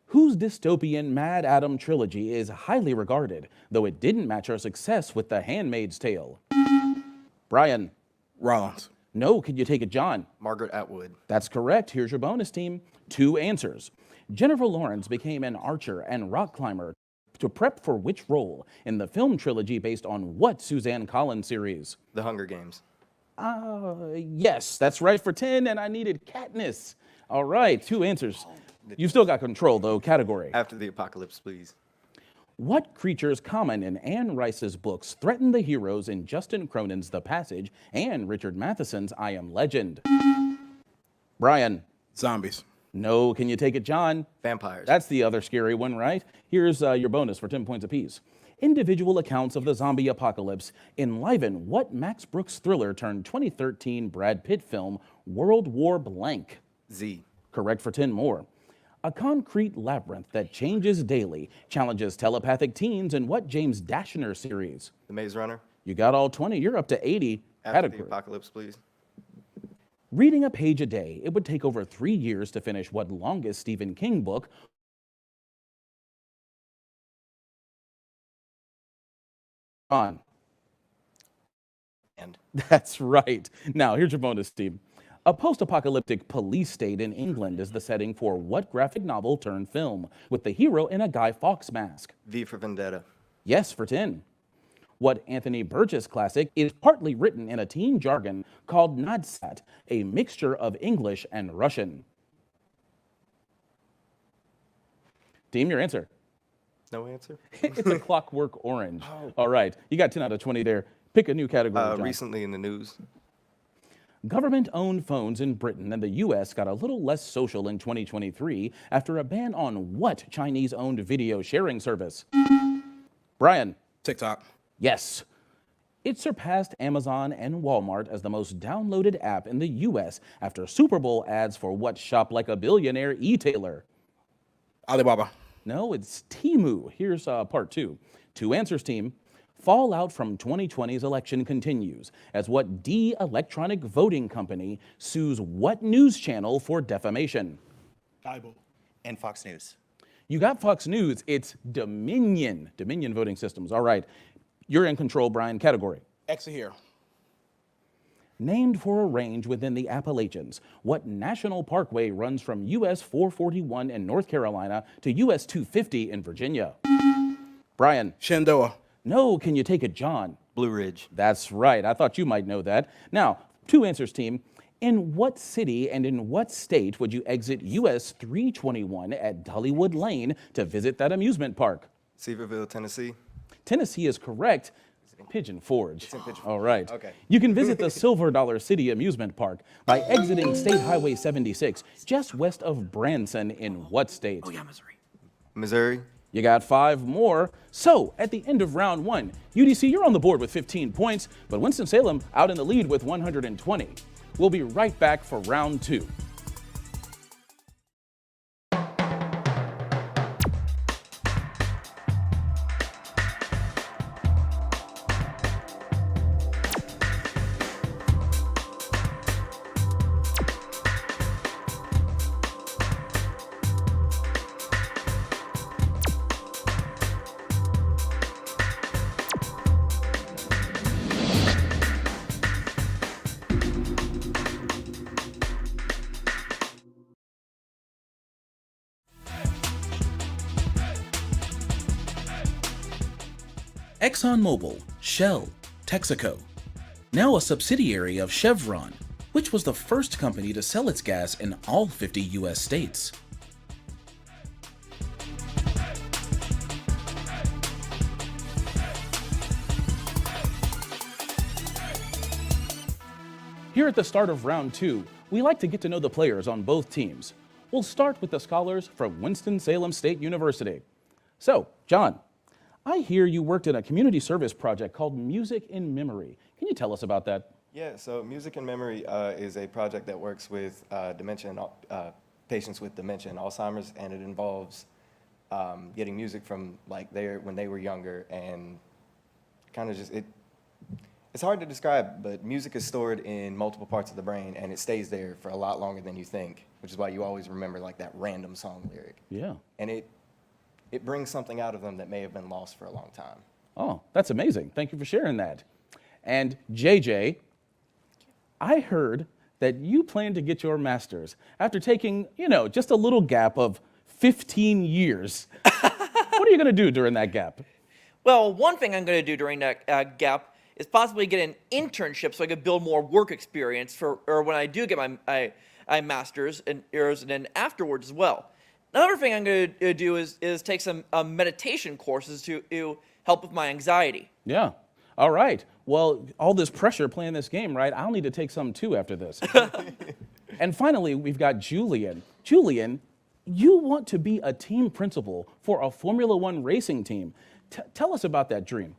Whose dystopian Mad Adam trilogy is highly regarded, though it didn't match our success with The Handmaid's Tale? Brian. Rollins. No, can you take it, John? Margaret Atwood. That's correct. Here's your bonus, team. 2 answers. Jennifer Lawrence became an archer and rock climber to prep for which role in the film trilogy based on what Suzanne Collins series? The Hunger Games. Yes, that's right for 10, and I needed Katniss. All right, 2 answers. You've still got control, though. Category. After the apocalypse, please. What creatures common in Anne Rice's books threaten the heroes in Justin Cronin's The Passage and Richard Matheson's I Am Legend? Brian. Zombies. No, can you take it, John? Vampires. That's the other scary one, right? Here's your bonus for 10 points apiece. Individual accounts of the zombie apocalypse enliven what Max Brooks thriller turned 2013 Brad Pitt film World War Blank? Z. Correct for 10 more. A concrete labyrinth that changes daily challenges telepathic teens in what James Dashner series? The Maze Runner. You got all 20. You're up to 80. After Category. the apocalypse, please. Reading a page a day, it would take over 3 years to finish what longest Stephen King book? On. And. That's right. Now, here's your bonus, team. A post-apocalyptic police state in England is the setting for what graphic novel turned film, with the hero in a Guy Fawkes mask? V for Vendetta. Yes, for 10. What Anthony Burgess classic is partly written in a teen jargon called Nadsat, a mixture of English and Russian? Team, your answer. No answer? It's A Clockwork Orange. Oh. All right, you got 10 out of 20 there. Pick a new category, John. Recently in the news. Government-owned phones in Britain and the U.S. got a little less social in 2023 after a ban on what Chinese-owned video sharing service? Brian. TikTok. Yes. It surpassed Amazon and Walmart as the most downloaded app in the U.S. after Super Bowl ads for what shop like a billionaire e-tailer? Alibaba. No, it's Temu. Here's part 2. 2 answers, team. Fallout from 2020's election continues as what D electronic voting company sues what news channel for defamation? Bible. And Fox News. You got Fox News. It's Dominion. Dominion Voting Systems. All right. You're in control, Brian. Category. Exit here. Named for a range within the Appalachians, what national parkway runs from US 441 in North Carolina to US 250 in Virginia? Brian. Shenandoah. No, can you take it, John? Blue Ridge. That's right. I thought you might know that. Now, 2 answers, team. In what city and in what state would you exit US 321 at Dollywood Lane to visit that amusement park? Sevierville, Tennessee. Tennessee is correct. Pigeon Forge. It's in Pigeon Forge. All right. Okay. You can visit the Silver Dollar City Amusement Park by exiting State Highway 76 just west of Branson in what state? Missouri. You got 5 more. So at the end of round 1, UDC, you're on the board with 15 points, but Winston-Salem out in the lead with 120. We'll be right back for round 2. ExxonMobil, Shell, Texaco, now a subsidiary of Chevron, which was the first company to sell its gas in all 50 U.S. states. Here at the start of round 2, we like to get to know the players on both teams. We'll start with the scholars from Winston-Salem State University. So, John, I hear you worked in a community service project called Music in Memory. Can you tell us about that? Yeah, so Music in Memory is a project that works with patients with dementia and Alzheimer's, and it involves getting music from like when they were younger, and kind of just it's hard to describe, but music is stored in multiple parts of the brain, and it stays there for a lot longer than you think, which is why you always remember like that random song lyric. Yeah. And it brings something out of them that may have been lost for a long time. Oh, that's amazing. Thank you for sharing that. And JJ, I heard that you plan to get your master's after taking, just a little gap of 15 years. What are you going to do during that gap? Well, one thing I'm going to do during that gap is possibly get an internship so I could build more work experience or when I do get my master's and then afterwards as well. Another thing I'm going to do is take some meditation courses to help with my anxiety. Yeah. All right. Well, all this pressure playing this game, right? I'll need to take some too after this. And finally, we've got Julian. Julian, you want to be a team principal for a Formula One racing team. Tell us about that dream.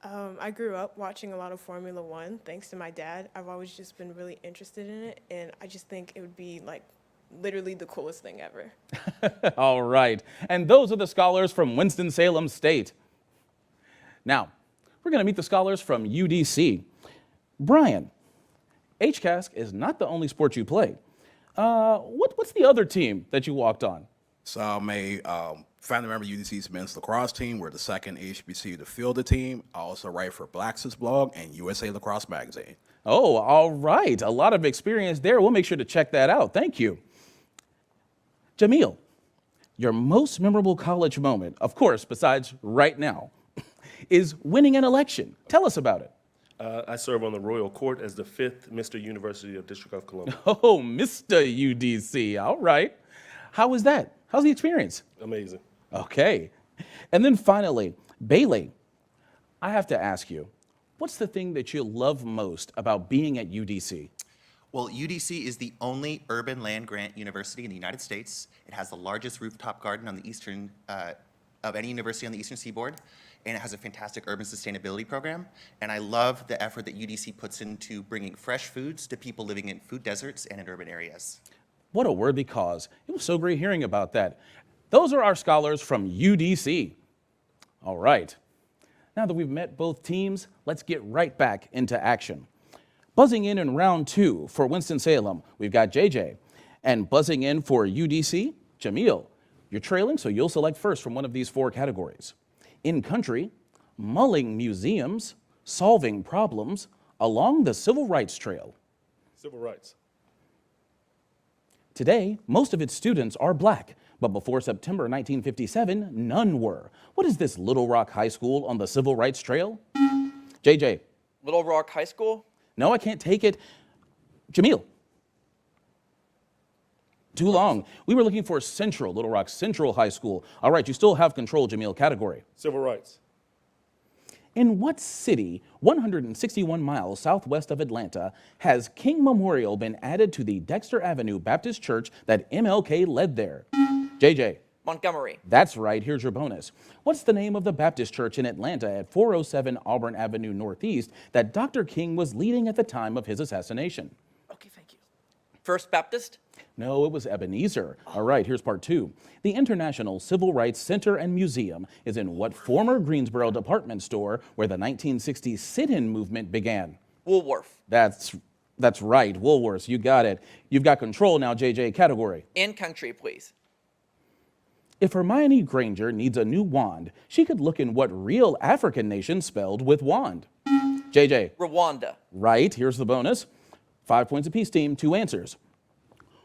I grew up watching a lot of Formula One thanks to my dad. I've always just been really interested in it, and I just think it would be like literally the coolest thing ever. All right. And those are the scholars from Winston-Salem State. Now, we're going to meet the scholars from UDC. Brian, HCASC is not the only sport you play. What's the other team that you walked on? So I'm a family member of UDC's men's lacrosse team. We're the second HBCU to field the team. I also write for Blackson's blog and USA Lacrosse Magazine. Oh, all right. A lot of experience there. We'll make sure to check that out. Thank you. Jamil, your most memorable college moment, of course, besides right now, is winning an election. Tell us about it. I serve on the Royal Court as the 5th Mr. University of District of Columbia. Oh, Mr. UDC. All right. How was that? How's the experience? Amazing. Okay. And then finally, Bailey, I have to ask you, what's the thing that you love most about being at UDC? Well, UDC is the only urban land-grant university in the United States. It has the largest rooftop garden on the eastern, of any university on the eastern seaboard, and it has a fantastic urban sustainability program. And I love the effort that UDC puts into bringing fresh foods to people living in food deserts and in urban areas. What a worthy cause. It was so great hearing about that. Those are our scholars from UDC. All right. Now that we've met both teams, let's get right back into action. Buzzing in round 2 for Winston-Salem, we've got JJ. And buzzing in for UDC, Jamil. You're trailing, so you'll select first from one of these 4 categories. In country, mulling museums, solving problems along the Civil Rights Trail. Civil rights. Today, most of its students are black, but before September 1957, none were. What is this Little Rock High School on the Civil Rights Trail? JJ. Little Rock High School? No, I can't take it. Jamil. Too long. We were looking for Central, Little Rock Central High School. All right, you still have control, Jamil. Category. Civil rights. In what city, 161 miles southwest of Atlanta, has King Memorial been added to the Dexter Avenue Baptist Church that MLK led there? JJ. Montgomery. That's right. Here's your bonus. What's the name of the Baptist church in Atlanta at 407 Auburn Avenue Northeast that Dr. King was leading at the time of his assassination? First Baptist. No, it was Ebenezer. All right, here's part 2. The International Civil Rights Center and Museum is in what former Greensboro department store where the 1960s sit-in movement began? Woolworth. That's right, Woolworths. You got it. You've got control now, JJ. Category. In country, please. If Hermione Granger needs a new wand, she could look in what real African nation spelled with wand? JJ. Rwanda. Right, here's the bonus. 5 points apiece, team, 2 answers.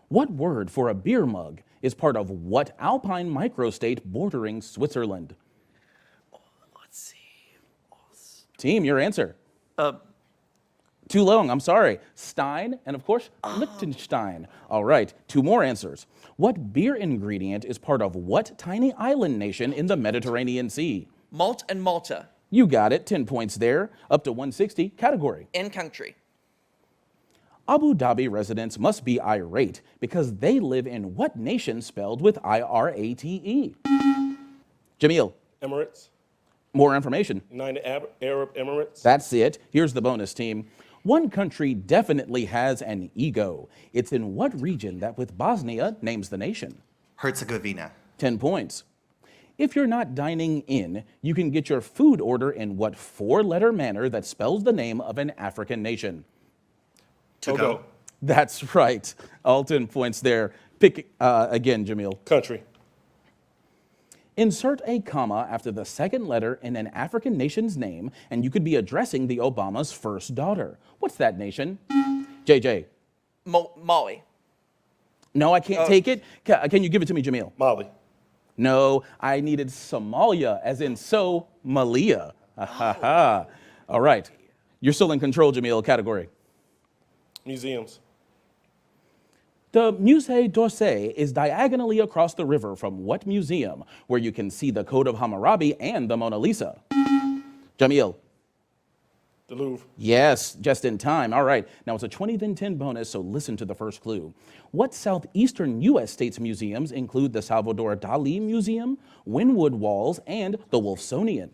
What word for a beer mug is part of what alpine microstate bordering Switzerland? Let's see. Team, your answer. Too long, I'm sorry. Stein, and of course, Liechtenstein. All right, 2 more answers. What beer ingredient is part of what tiny island nation in the Mediterranean Sea? Malt and Malta. You got it, 10 points there. Up to 160, category. In country. Abu Dhabi residents must be irate because they live in what nation spelled with I-R-A-T-E? Jamil. Emirates. More information. United Arab Emirates. That's it. Here's the bonus, team. One country definitely has an ego. It's in what region that with Bosnia names the nation? Herzegovina. 10 points. If you're not dining in, you can get your food order in what 4-letter manner that spells the name of an African nation? Togo. That's right. All 10 points there. Pick again, Jamil. Country. Insert a comma after the second letter in an African nation's name, and you could be addressing the Obama's first daughter. What's that nation? JJ. Mali. No, I can't take it. Can you give it to me, Jamil? Mali. No, I needed Somalia, as in Somalia. All right. You're still in control, Jamil. Category. Museums. The Musée d'Orsay is diagonally across the river from what museum, where you can see the Code of Hammurabi and the Mona Lisa? Jamil. The Louvre. Yes, just in time. All right. Now it's a 20 then 10 bonus, so listen to the first clue. What southeastern U.S. states museums include the Salvador Dali Museum, Wynwood Walls, and the Wolfsonian?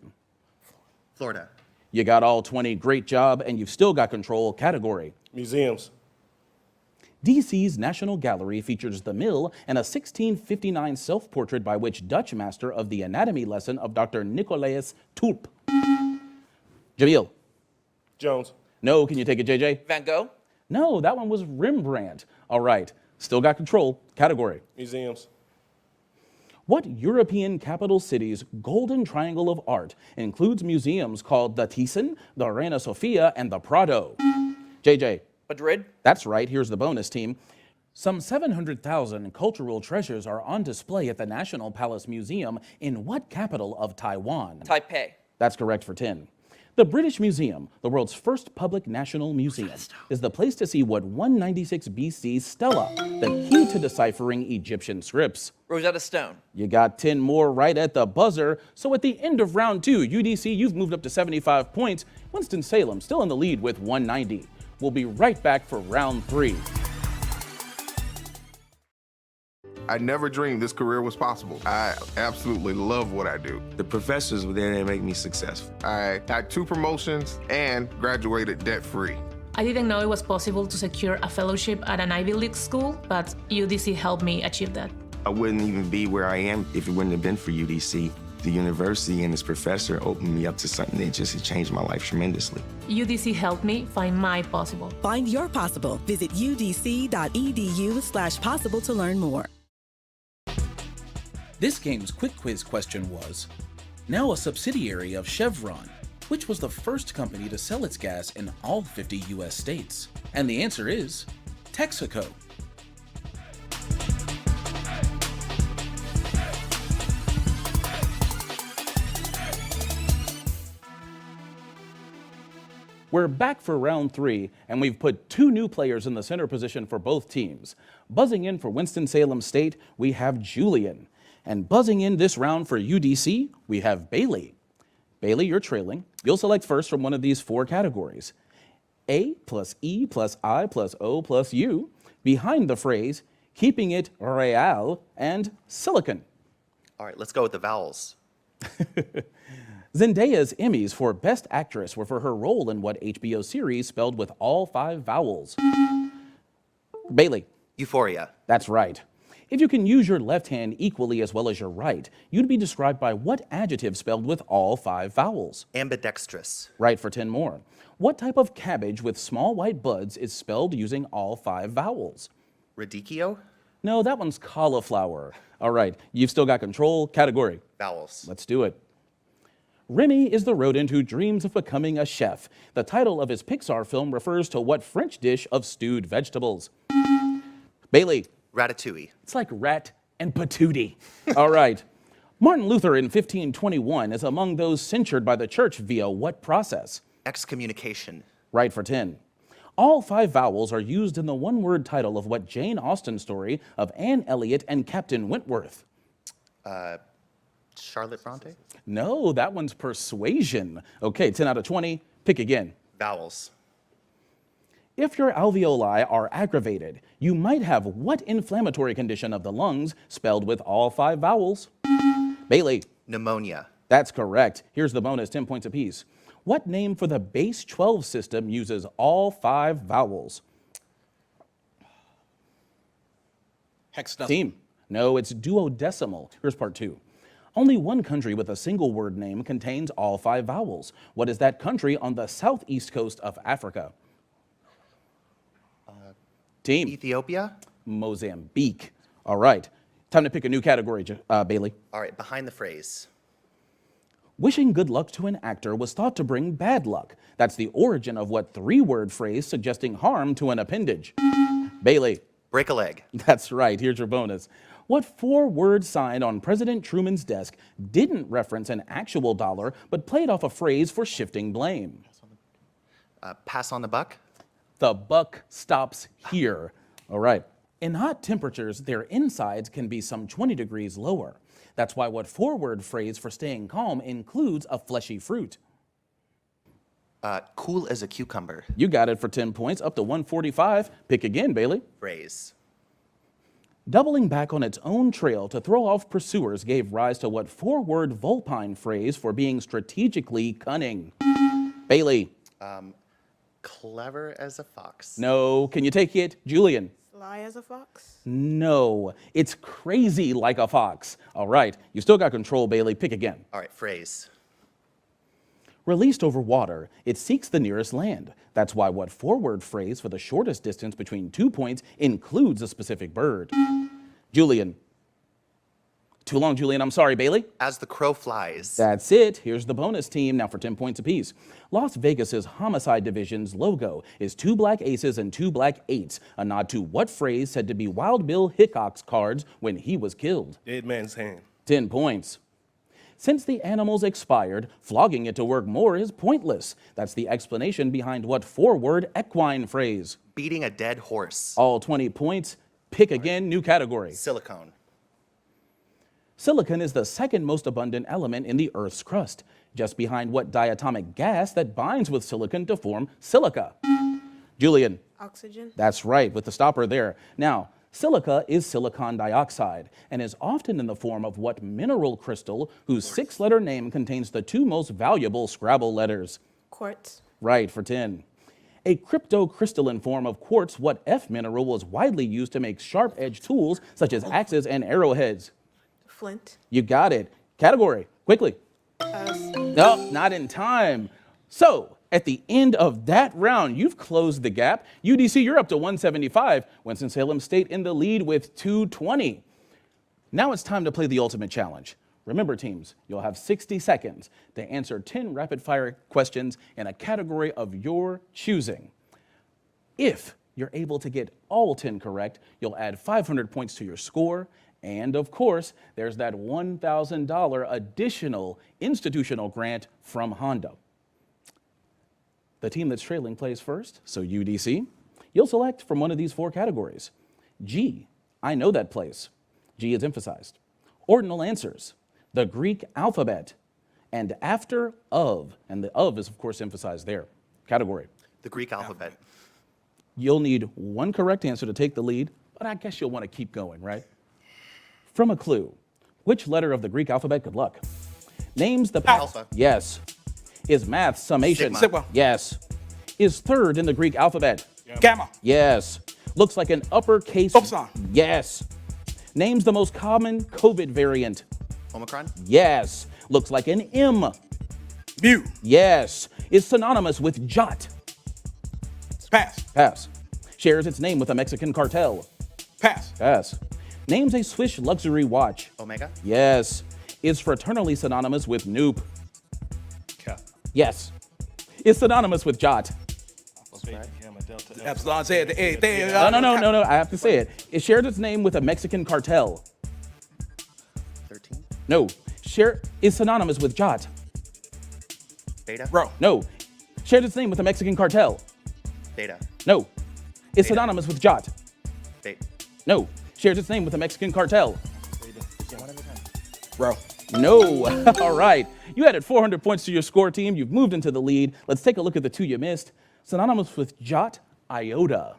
Florida. You got all 20. Great job, and you've still got control. Category. Museums. DC's National Gallery features the mill and a 1659 self-portrait by which Dutch master of the anatomy lesson of Dr. Nicolaas Tulp? Jamil. Jones. No, can you take it, JJ? Van Gogh. No, that one was Rembrandt. All right, still got control. Category. Museums. What European capital city's golden triangle of art includes museums called the Thyssen, the Reina Sofia, and the Prado? JJ. Madrid. That's right. Here's the bonus, team. Some 700,000 cultural treasures are on display at the National Palace Museum in what capital of Taiwan? Taipei. That's correct for 10. The British Museum, the world's first public national museum, is the place to see what 196 BC's stela, the key to deciphering Egyptian scripts. Rosetta Stone. You got 10 more right at the buzzer. So at the end of round 2, UDC, you've moved up to 75 points. Winston-Salem still in the lead with 190. We'll be right back for round 3. I never dreamed this career was possible. I absolutely love what I do. The professors were there to make me successful. I had 2 promotions and graduated debt-free. I didn't know it was possible to secure a fellowship at an Ivy League school, but UDC helped me achieve that. I wouldn't even be where I am if it wouldn't have been for UDC. The university and its professor opened me up to something that just changed my life tremendously. UDC helped me find my possible. Find your possible. Visit udc.edu/possible to learn more. This game's quick quiz question was, now a subsidiary of Chevron, which was the first company to sell its gas in all 50 U.S. states? And the answer is Texaco. We're back for round 3, and we've put 2 new players in the center position for both teams. Buzzing in for Winston-Salem State, we have Julian. And buzzing in this round for UDC, we have Bailey. Bailey, you're trailing. You'll select first from one of these 4 categories. A plus E plus I plus O plus U, behind the phrase, keeping it real, and silicon. All right, let's go with the vowels. Zendaya's Emmys for Best Actress were for her role in what HBO series spelled with all 5 vowels? Bailey. Euphoria. That's right. If you can use your left hand equally as well as your right, you'd be described by what adjective spelled with all 5 vowels? Ambidextrous. Right for 10 more. What type of cabbage with small white buds is spelled using all 5 vowels? Radicchio. No, that one's cauliflower. All right, you've still got control. Category. Vowels. Let's do it. Remy is the rodent who dreams of becoming a chef. The title of his Pixar film refers to what French dish of stewed vegetables? Bailey. Ratatouille. It's like rat and patootie. All right. Martin Luther in 1521 is among those censured by the church via what process? Excommunication. Right for 10. All 5 vowels are used in the one-word title of what Jane Austen story of Anne Elliot and Captain Wentworth? Charlotte Bronte. No, that one's persuasion. Okay, 10 out of 20. Pick again. Vowels. If your alveoli are aggravated, you might have what inflammatory condition of the lungs spelled with all 5 vowels? Bailey. Pneumonia. That's correct. Here's the bonus, 10 points apiece. What name for the base 12 system uses all 5 vowels? Hexadecimal. Team. No, it's duodecimal. Here's part 2. Only one country with a single word name contains all 5 vowels. What is that country on the southeast coast of Africa? Team. Ethiopia. Mozambique. All right. Time to pick a new category, Bailey. All right, behind the phrase. Wishing good luck to an actor was thought to bring bad luck. That's the origin of what 3-word phrase suggesting harm to an appendage? Bailey. Break a leg. That's right. Here's your bonus. What 4-word sign on President Truman's desk didn't reference an actual dollar, but played off a phrase for shifting blame? Pass on the buck. The buck stops here. All right. In hot temperatures, their insides can be some 20 degrees lower. That's why what 4-word phrase for staying calm includes a fleshy fruit? Cool as a cucumber. You got it for 10 points, up to 145. Pick again, Bailey. Phrase. Doubling back on its own trail to throw off pursuers gave rise to what 4-word vulpine phrase for being strategically cunning? Bailey. Clever as a fox. No. Can you take it? Julian. Sly as a fox? No. It's crazy like a fox. All right. You still got control, Bailey. Pick again. All right, phrase. Released over water, it seeks the nearest land. That's why what 4-word phrase for the shortest distance between 2 points includes a specific bird? Julian. Too long, Julian. I'm sorry, Bailey. As the crow flies. That's it. Here's the bonus team, now for 10 points apiece. Las Vegas's Homicide Division's logo is 2 black aces and 2 black 8s, a nod to what phrase said to be Wild Bill Hickok's cards when he was killed? Dead man's hand. 10 points. Since the animal's expired, flogging it to work more is pointless. That's the explanation behind what 4-word equine phrase? Beating a dead horse. All 20 points. Pick again, new category. Silicone. Silicon is the second most abundant element in the Earth's crust, just behind what diatomic gas that binds with silicon to form silica? Julian. Oxygen. That's right, with the stopper there. Now, silica is silicon dioxide and is often in the form of what mineral crystal whose 6-letter name contains the 2 most valuable Scrabble letters? Quartz. Right, for 10. A cryptocrystalline form of quartz, what F mineral was widely used to make sharp-edged tools such as axes and arrowheads? Flint. You got it. Category, quickly. No, not in time. So, at the end of that round, you've closed the gap. UDC, you're up to 175. Winston-Salem State in the lead with 220. Now it's time to play the ultimate challenge. Remember, teams, you'll have 60 seconds to answer 10 rapid-fire questions in a category of your choosing. If you're able to get all 10 correct, you'll add 500 points to your score. And of course, there's that $1,000 additional institutional grant from Honda. The team that's trailing plays first, so UDC. You'll select from one of these 4 categories. G, I know that place. G is emphasized. Ordinal answers, the Greek alphabet, and after of, and the of is of course emphasized there. Category. The Greek alphabet. You'll need 1 correct answer to take the lead, but I guess you'll want to keep going, right? From a clue, Which letter of the Greek alphabet? Good luck. Names the Alpha. Yes. Is math summation? Sigma. Yes. Is third in the Greek alphabet? Gamma. Yes. Looks like an uppercase. Upsilon. Yes. Names the most common COVID variant? Omicron. Yes. Looks like an M. Mu. Yes. Is synonymous with jot? Pass. Pass. Shares its name with a Mexican cartel? Pass. Pass. Names a Swiss luxury watch? Omega. Yes. Is fraternally synonymous with Noop? Cap. Yes. Is synonymous with jot? Epsilon said the A. No. I have to say it. It shared its name with a Mexican cartel. 13. No. Is synonymous with jot? Beta. Bro. No. Shared its name with a Mexican cartel. Beta. No. Is Beta. synonymous with jot? Beta. No. Shares its name with a Mexican cartel. Bro. No. All right. You added 400 points to your score, team. You've moved into the lead. Let's take a look at the two you missed. Synonymous with jot, iota.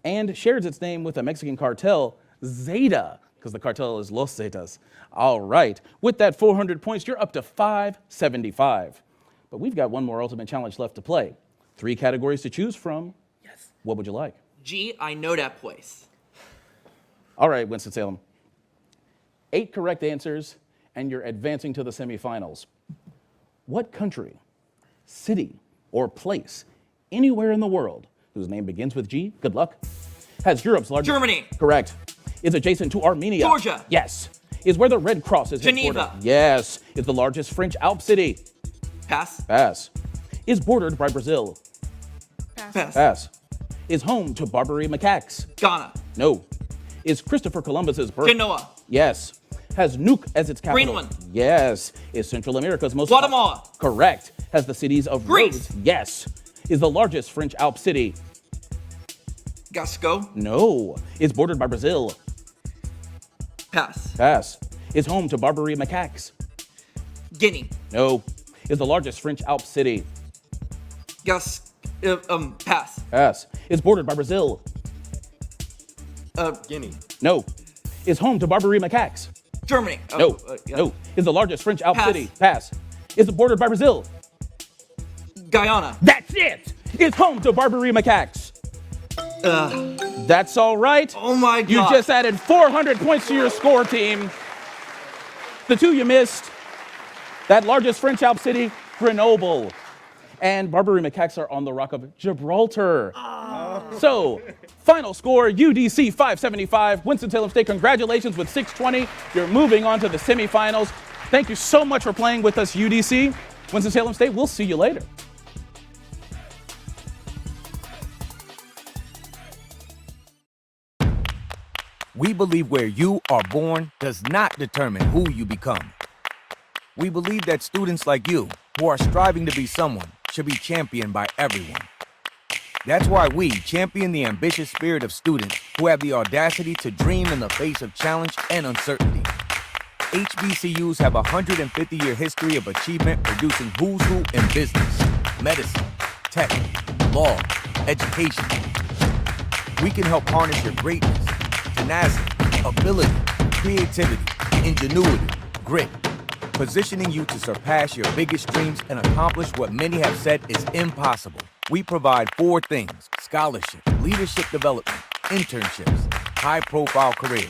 And shares its name with a Mexican cartel, Zeta, because the cartel is Los Zetas. All right. With that 400 points, you're up to 575. But we've got one more Ultimate Challenge left to play. 3 categories to choose from. Yes. What would you like? G, I know that place. All right, Winston-Salem. 8 correct answers, and you're advancing to the semifinals. What country, city, or place anywhere in the world whose name begins with G, good luck, has Europe's largest... Germany. Correct. Is adjacent to Armenia. Georgia. Yes. Is where the Red Cross is Geneva. headquartered. Yes. Is the largest French Alp city. Pass. Pass. Is bordered by Brazil. Pass. Pass. Is home to Barbary macaques. Ghana. No. Is Christopher Columbus's birth... Genoa. Yes. Has Nuuk as its capital. Greenland. Yes. Is Central America's most... Guatemala. Correct. Has the cities of Greece. Rhodes. Yes. Is the largest French Alp city. Gasco. No. Is bordered by Brazil. Pass. Pass. Is home to Barbary macaques. Guinea. No. Is the largest French Alp city. Pass. Pass. Is bordered by Brazil. Guinea. No. Is home to Barbary macaques. Germany. No. Yeah. No. Is the largest French Alp Pass. city. Pass. Is bordered by Brazil. Guyana. That's it. Is home to Barbary macaques. That's all right. Oh my God. You just added 400 points to your score, team. The two you missed, that largest French Alp city, Grenoble. And Barbary macaques are on the Rock of Gibraltar. So, final score, UDC 575. Winston-Salem State, congratulations with 620. You're moving on to the semifinals. Thank you so much for playing with us, UDC. Winston-Salem State, we'll see you later. We believe where you are born does not determine who you become. We believe that students like you, who are striving to be someone, should be championed by everyone. That's why we champion the ambitious spirit of students who have the audacity to dream in the face of challenge and uncertainty. HBCUs have a 150-year history of achievement producing who's who in business, medicine, tech, law, education. We can help harness your greatness, tenacity, ability, creativity, ingenuity, grit, positioning you to surpass your biggest dreams and accomplish what many have said is impossible. We provide 4 things: scholarship, leadership development, internships, high-profile careers.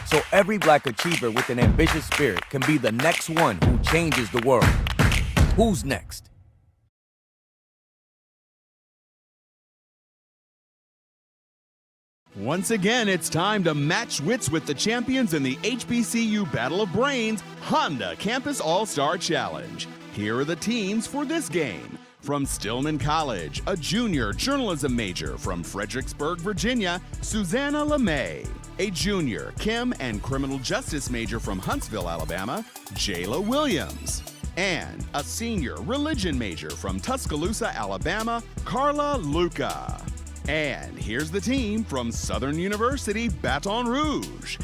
So every Black achiever with an ambitious spirit can be the next one who changes the world. Who's next? Once again, it's time to match wits with the champions in the HBCU Battle of Brains Honda Campus All-Star Challenge. Here are the teams for this game. From Stillman College, a junior journalism major from Fredericksburg, Virginia, Susanna LeMay. A junior chem and criminal justice major from Huntsville, Alabama, Jayla Williams. And a senior religion major from Tuscaloosa, Alabama, Carla Luca. And here's the team from Southern University, Baton Rouge.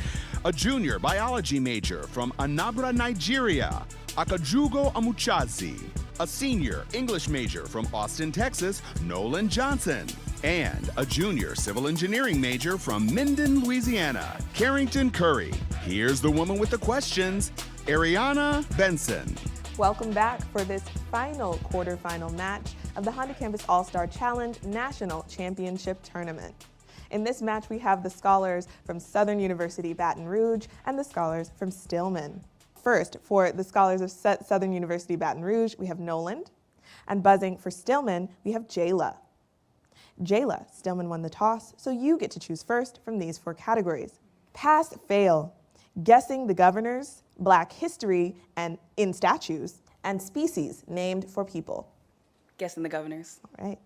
A junior biology major from Anambra, Nigeria, Akajugo Amuchazi. A senior English major from Austin, Texas, Nolan Johnson. And a junior civil engineering major from Minden, Louisiana, Carrington Curry. Here's the woman with the questions, Ariana Benson. Welcome back for this final quarterfinal match of the Honda Campus All-Star Challenge National Championship Tournament. In this match, we have the scholars from Southern University Baton Rouge and the scholars from Stillman. First, for the scholars of Southern University Baton Rouge, we have Noland. And buzzing for Stillman, we have Jayla. Jayla, Stillman won the toss, so you get to choose first from these 4 categories. Pass, fail, guessing the governors, Black history and in statues, and species named for people. Guessing the governors. All right.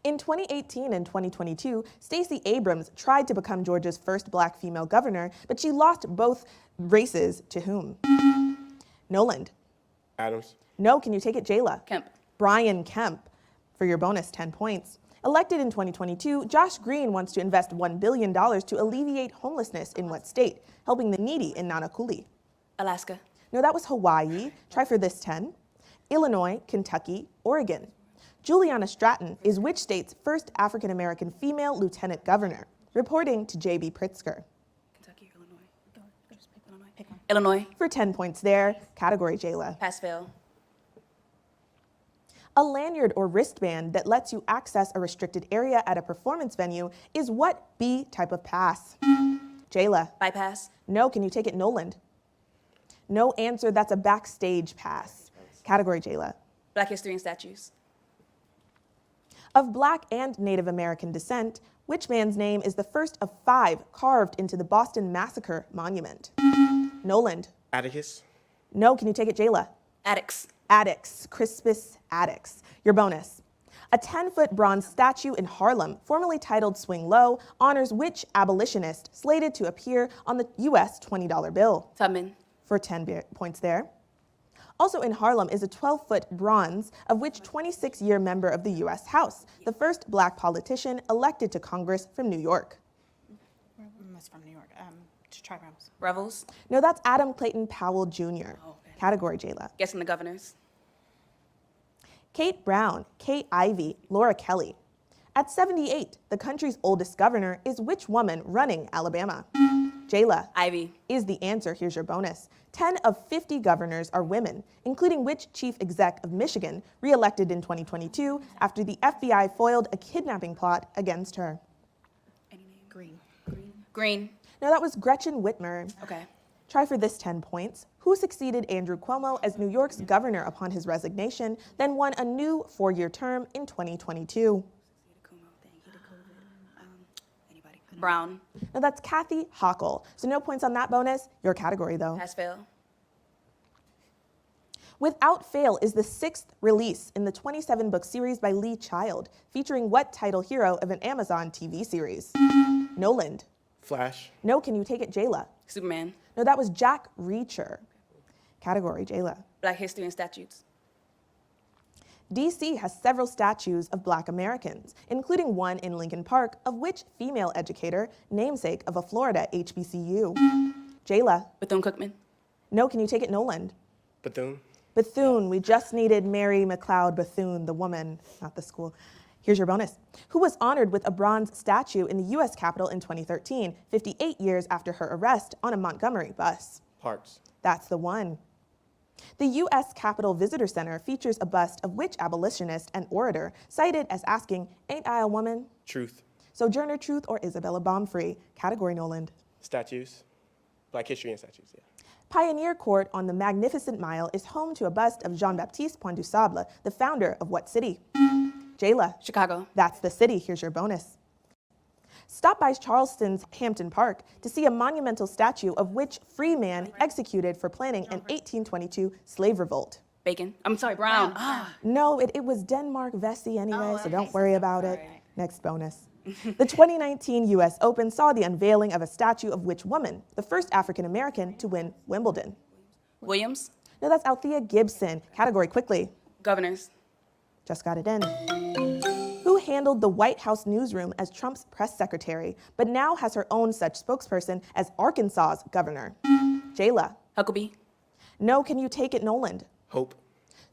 In 2018 and 2022, Stacey Abrams tried to become Georgia's first Black female governor, but she lost both races to whom? Noland. Adams. No, can you take it, Jayla? Kemp. Brian Kemp for your bonus 10 points. Elected in 2022, Josh Green wants to invest $1 billion to alleviate homelessness in what state, helping the needy in Nanakuli? Alaska. No, that was Hawaii. Try for this 10. Illinois, Kentucky, Oregon. Juliana Stratton is which state's first African-American female lieutenant governor? Reporting to J.B. Pritzker. Kentucky, Illinois. Just pick Illinois. Pick one. Illinois. For 10 points there. Category, Jayla. Pass, fail. A lanyard or wristband that lets you access a restricted area at a performance venue is what B type of pass? Jayla. Bypass. No, can you take it, Noland? No answer, that's a backstage pass. Category, Jayla. Black history and statues. Of Black and Native American descent, which man's name is the first of 5 carved into the Boston Massacre monument? Noland. Atticus. No, can you take it, Jayla? Attucks. Attucks, Crispus Attucks. Your bonus. A 10-foot bronze statue in Harlem, formerly titled Swing Low, honors which abolitionist slated to appear on the U.S. $20 bill? Tubman. For 10 points there. Also in Harlem is a 12-foot bronze of which 26-year member of the U.S. House, the first Black politician elected to Congress from New York? That's from New York. Try Revels. Revels. No, that's Adam Clayton Powell Jr. Category, Jayla. Guessing the governors. Kate Brown, Kate Ivey, Laura Kelly. At 78, the country's oldest governor is which woman running Alabama? Jayla. Ivy. Is the answer. Here's your bonus. 10 of 50 governors are women, including which chief exec of Michigan, re-elected in 2022 after the FBI foiled a kidnapping plot against her? Green. Green. No, that was Gretchen Whitmer. Okay. Try for this 10 points. Who succeeded Andrew Cuomo as New York's governor upon his resignation, then won a new 4-year term in 2022? Brown. No, that's Kathy Hochul. So no points on that bonus. Your category, though. Pass, fail. Without Fail is the 6th release in the 27-book series by Lee Child, featuring what title hero of an Amazon TV series? Noland. Flash. No, can you take it, Jayla? Superman. No, that was Jack Reacher. Category, Jayla. Black history and statutes. D.C. has several statues of Black Americans, including one in Lincoln Park of which female educator, namesake of a Florida HBCU? Jayla. Bethune-Cookman. No, can you take it, Noland? Bethune. Bethune. We just needed Mary McLeod Bethune, the woman, not the school. Here's your bonus. Who was honored with a bronze statue in the U.S. Capitol in 2013, 58 years after her arrest on a Montgomery bus? Parks. That's the one. The U.S. Capitol Visitor Center features a bust of which abolitionist and orator, cited as asking, "Ain't I a woman?" Truth. Sojourner Truth or Isabella Baumfree? Category, Noland. Statues. Black history and statues, yeah. Pioneer Court on the Magnificent Mile is home to a bust of Jean-Baptiste Point du Sable, the founder of what city? Jayla. Chicago. That's the city. Here's your bonus. Stop by Charleston's Hampton Park to see a monumental statue of which free man executed for planning an 1822 slave revolt? Bacon. I'm sorry, Brown. No, it was Denmark Vesey anyway, so don't worry about it. Next bonus. The 2019 U.S. Open saw the unveiling of a statue of which woman, the first African-American to win Wimbledon? Williams. No, that's Althea Gibson. Category, quickly. Governors. Just got it in. Who handled the White House newsroom as Trump's press secretary, but now has her own such spokesperson as Arkansas's governor? Jayla. Huckabee. No, can you take it, Noland? Hope.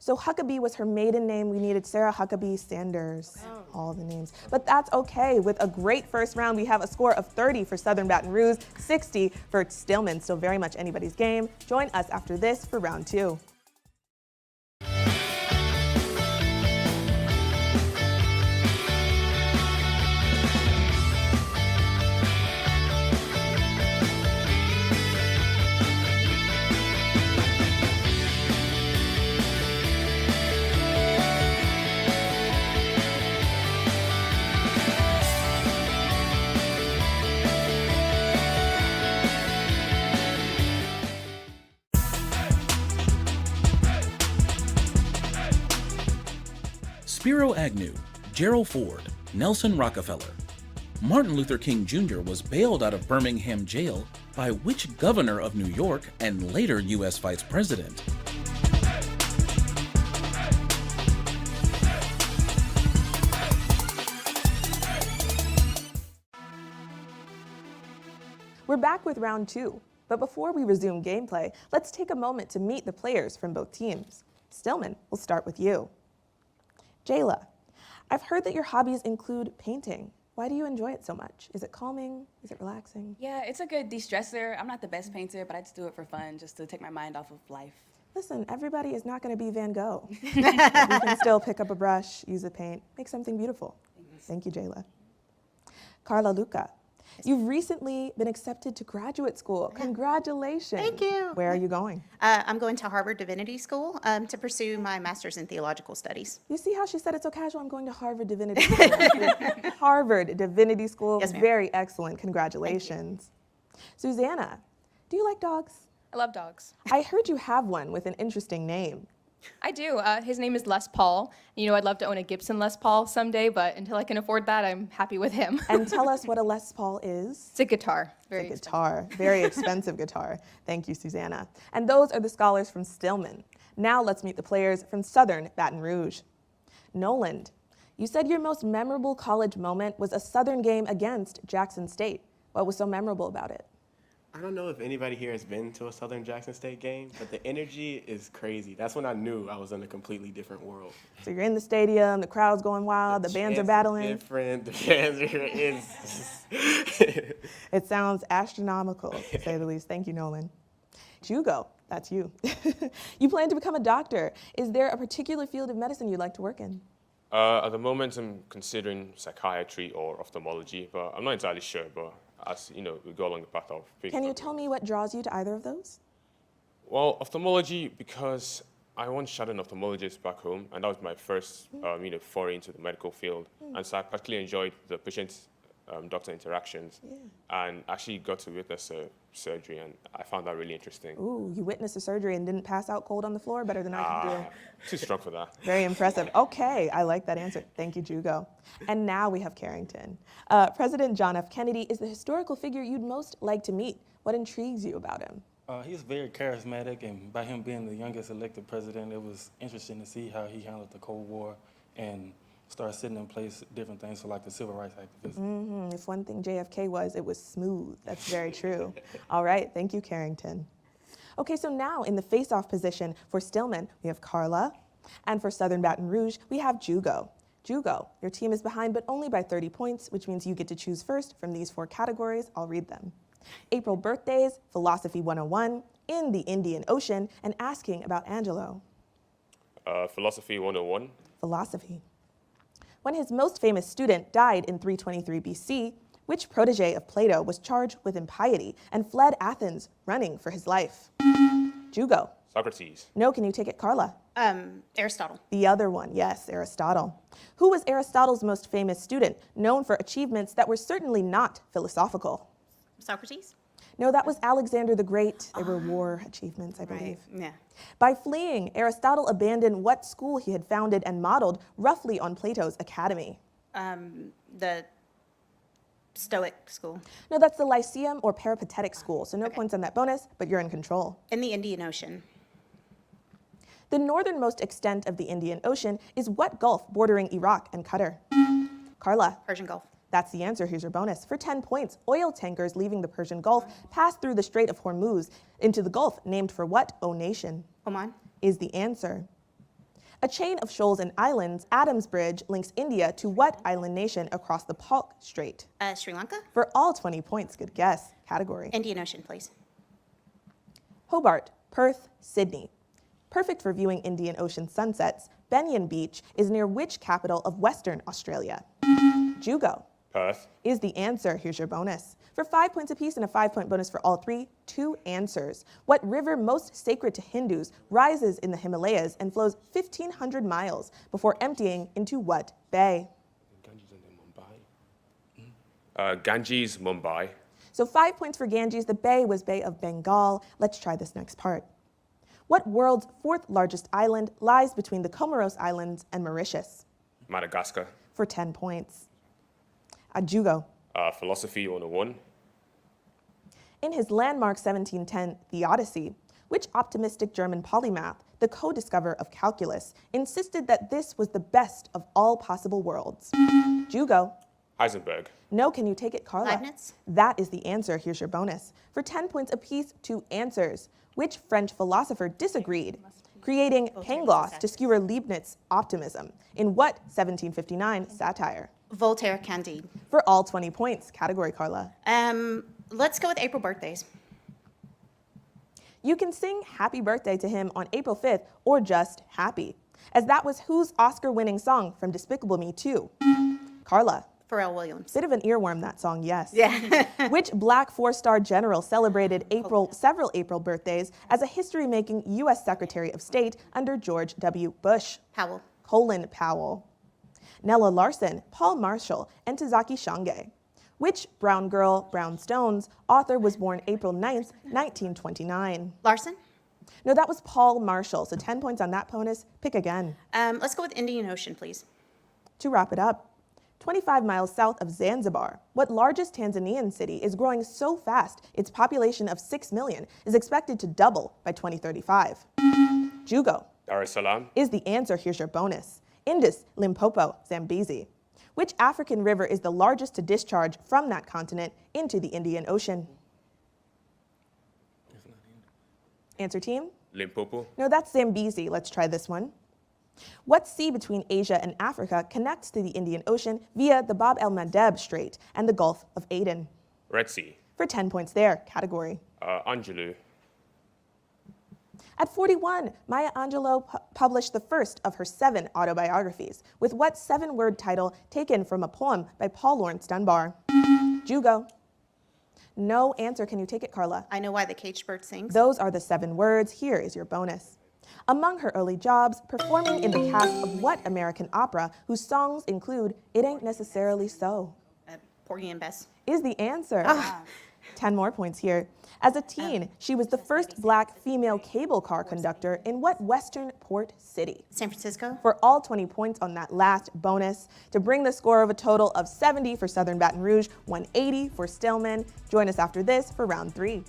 So Huckabee was her maiden name. We needed Sarah Huckabee Sanders. All the names. But that's okay. With a great first round, we have a score of 30 for Southern Baton Rouge, 60 for Stillman. Still very much anybody's game. Join us after this for round 2. Spiro Agnew, Gerald Ford, Nelson Rockefeller. Martin Luther King Jr. was bailed out of Birmingham jail by which governor of New York and later U.S. Vice President? We're back with round 2. But before we resume gameplay, let's take a moment to meet the players from both teams. Stillman, we'll start with you. Jayla, I've heard that your hobbies include painting. Why do you enjoy it so much? Is it calming? Is it relaxing? Yeah, it's a good de-stressor. I'm not the best painter, but I just do it for fun, just to take my mind off of life. Listen, everybody is not going to be Van Gogh. You can still pick up a brush, use a paint, make something beautiful. Thank you, Jayla. Carla Luca, you've recently been accepted to graduate school. Congratulations. Thank you. Where are you going? I'm going to Harvard Divinity School to pursue my master's in theological studies. You see how she said it so casual? I'm going to Harvard Divinity School. Harvard Divinity School. Yes, ma'am. Very excellent. Congratulations. Susanna, do you like dogs? I love dogs. I heard you have one with an interesting name. I do. His name is Les Paul. You know, I'd love to own a Gibson Les Paul someday, but until I can afford that, I'm happy with him. And tell us what a Les Paul is. It's a guitar. Very expensive. Guitar. Very expensive guitar. Thank you, Susanna. And those are the scholars from Stillman. Now let's meet the players from Southern Baton Rouge. Noland, you said your most memorable college moment was a Southern game against Jackson State. What was so memorable about it? I don't know if anybody here has been to a Southern Jackson State game, but the energy is crazy. That's when I knew I was in a completely different world. So you're in the stadium, the crowd's going wild, the bands are battling. Different, the bands are, It sounds astronomical, to say the least. Thank you, Nolan. Jugo, that's you. You plan to become a doctor. Is there a particular field of medicine you'd like to work in? At the moment, I'm considering psychiatry or ophthalmology, but I'm not entirely sure. But as you know, we go along the path of. Can you tell me what draws you to either of those? Well, ophthalmology, because I once shadowed an ophthalmologist back home, and that was my first, foray into the medical field. And so I particularly enjoyed the patient-doctor interactions, and actually got to witness a surgery, and I found that really interesting. Ooh, you witnessed a surgery and didn't pass out cold on the floor? Better than I can do. Too strong for that. Very impressive. Okay, I like that answer. Thank you, Jugo. And now we have Carrington. President John F. Kennedy is the historical figure you'd most like to meet. What intrigues you about him? He's very charismatic, and by him being the youngest elected president, it was interesting to see how he handled the Cold War and start setting in place different things for like the civil rights activists. If one thing JFK was, it was smooth. That's very true. All right, thank you, Carrington. Okay, so now in the face-off position for Stillman, we have Carla, and for Southern Baton Rouge, we have Jugo. Jugo, your team is behind, but only by 30 points, which means you get to choose first from these 4 categories. I'll read them. April birthdays, Philosophy 101, in the Indian Ocean, and asking about Angelo. Philosophy 101. Philosophy. When his most famous student died in 323 BC, which protege of Plato was charged with impiety and fled Athens, running for his life? Jugo. Socrates. No, can you take it, Carla? Aristotle. The other one, yes, Aristotle. Who was Aristotle's most famous student, known for achievements that were certainly not philosophical? Socrates? No, that was Alexander the Great. They were war achievements, I believe. Yeah. By fleeing, Aristotle abandoned what school he had founded and modeled roughly on Plato's academy? The Stoic school. No, that's the Lyceum or Peripatetic school, so no points on that bonus, but you're in control. In the Indian Ocean. The northernmost extent of the Indian Ocean is what gulf bordering Iraq and Qatar? Carla. Persian Gulf. That's the answer. Here's your bonus. For 10 points, oil tankers leaving the Persian Gulf passed through the Strait of Hormuz into the Gulf, named for what, O nation? Oman. Is the answer. A chain of shoals and islands, Adams Bridge links India to what island nation across the Palk Strait? Sri Lanka? For all 20 points, good guess. Category. Indian Ocean, please. Hobart, Perth, Sydney. Perfect for viewing Indian Ocean sunsets, Benyon Beach is near which capital of Western Australia? Jugo. Perth. Is the answer. Here's your bonus. For 5 points apiece and a 5-point bonus for all three, 2 answers. What river most sacred to Hindus rises in the Himalayas and flows 1,500 miles before emptying into what bay? Ganges, Mumbai. So 5 points for Ganges. The bay was Bay of Bengal. Let's try this next part. What world's 4th largest island lies between the Comoros Islands and Mauritius? Madagascar. For 10 points. Jugo. Philosophy 101. In his landmark 1710 The Odyssey, which optimistic German polymath, the co-discoverer of calculus, insisted that this was the best of all possible worlds? Jugo. Heisenberg. No, can you take it, Carla? Leibniz? That is the answer. Here's your bonus. For 10 points apiece, 2 answers. Which French philosopher disagreed, creating Pangloss to skewer Leibniz's optimism? In what 1759 satire? Voltaire, Candide. For all 20 points. Category, Carla. Let's go with April birthdays. You can sing happy birthday to him on April 5th or just happy, as that was whose Oscar-winning song from Despicable Me 2? Carla. Pharrell Williams. Bit of an earworm, that song, yes. Yeah. Which black 4-star general celebrated several April birthdays as a history-making U.S. Secretary of State under George W. Bush? Powell. Colin Powell. Nella Larson, Paul Marshall, and Tazaki Shange. Which Brown Girl, Brown Stones author was born April 9th, 1929? Larson? No, that was Paul Marshall, so 10 points on that bonus. Pick again. Let's go with Indian Ocean, please. To wrap it up, 25 miles south of Zanzibar, what largest Tanzanian city is growing so fast its population of 6 million is expected to double by 2035? Jugo. Dar es Salaam. Is the answer. Here's your bonus. Indus, Limpopo, Zambezi. Which African river is the largest to discharge from that continent into the Indian Ocean? Answer team? Limpopo. No, that's Zambezi. Let's try this one. What sea between Asia and Africa connects to the Indian Ocean via the Bab el-Mandeb Strait and the Gulf of Aden? Red Sea. For 10 points there. Category. Angelou. At 41, Maya Angelou published the first of her 7 autobiographies, with what 7-word title taken from a poem by Paul Laurence Dunbar? Jugo. No answer. Can you take it, Carla? I Know Why the Caged Bird Sings. Those are the 7 words. Here is your bonus. Among her early jobs, performing in the cast of what American opera whose songs include It Ain't Necessarily So? Porgy and Bess. Is the answer. 10 more points here. As a teen, she was the first black female cable car conductor in what western port city? San Francisco. For all 20 points on that last bonus, to bring the score of a total of 70 for Southern Baton Rouge, 180 for Stillman. Join us after this for round 3.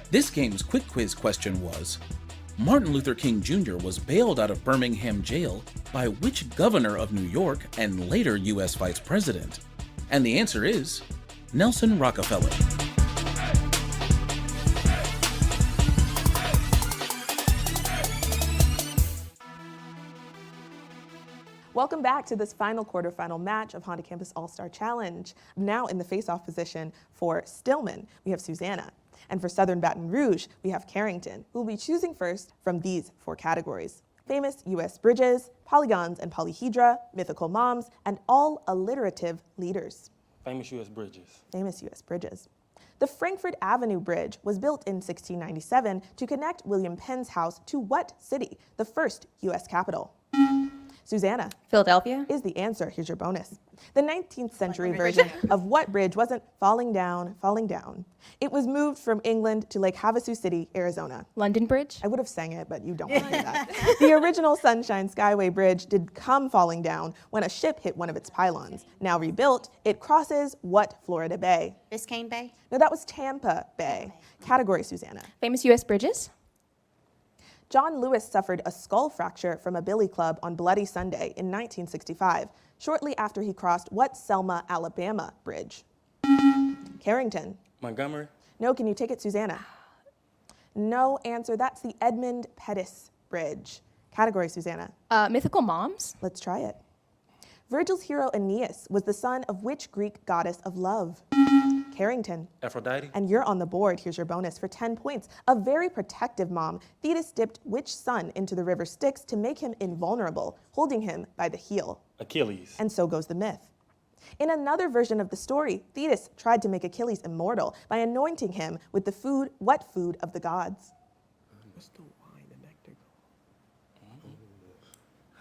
This game's quick quiz question was, Martin Luther King Jr. was bailed out of Birmingham jail by which governor of New York and later U.S. Vice President? And the answer is Nelson Rockefeller. Welcome back to this final quarterfinal match of Honda Campus All-Star Challenge. Now in the face-off position for Stillman, we have Susanna. And for Southern Baton Rouge, we have Carrington, who will be choosing first from these 4 categories: famous U.S. bridges, polygons and polyhedra, mythical moms, and all alliterative leaders. Famous U.S. bridges. Famous U.S. bridges. The Frankfort Avenue Bridge was built in 1697 to connect William Penn's house to what city, the first U.S. capital? Susanna. Philadelphia. Is the answer. Here's your bonus. The 19th century version of what bridge wasn't falling down, falling down? It was moved from England to Lake Havasu City, Arizona. London Bridge. I would have sang it, but you don't want to hear that. The original Sunshine Skyway Bridge did come falling down when a ship hit one of its pylons. Now rebuilt, it crosses what Florida Bay? Biscayne Bay? No, that was Tampa Bay. Category, Susanna. Famous U.S. bridges. John Lewis suffered a skull fracture from a billy club on Bloody Sunday in 1965, shortly after he crossed what Selma, Alabama bridge? Carrington. Montgomery. No, can you take it, Susanna? No answer. That's the Edmund Pettus Bridge. Category, Susanna. Mythical moms. Let's try it. Virgil's hero Aeneas was the son of which Greek goddess of love? Carrington. Aphrodite. And you're on the board. Here's your bonus for 10 points. A very protective mom, Thetis dipped which son into the river Styx to make him invulnerable, holding him by the heel? Achilles. And so goes the myth. In another version of the story, Thetis tried to make Achilles immortal by anointing him with the food, what food of the gods? What's the wine and nectar?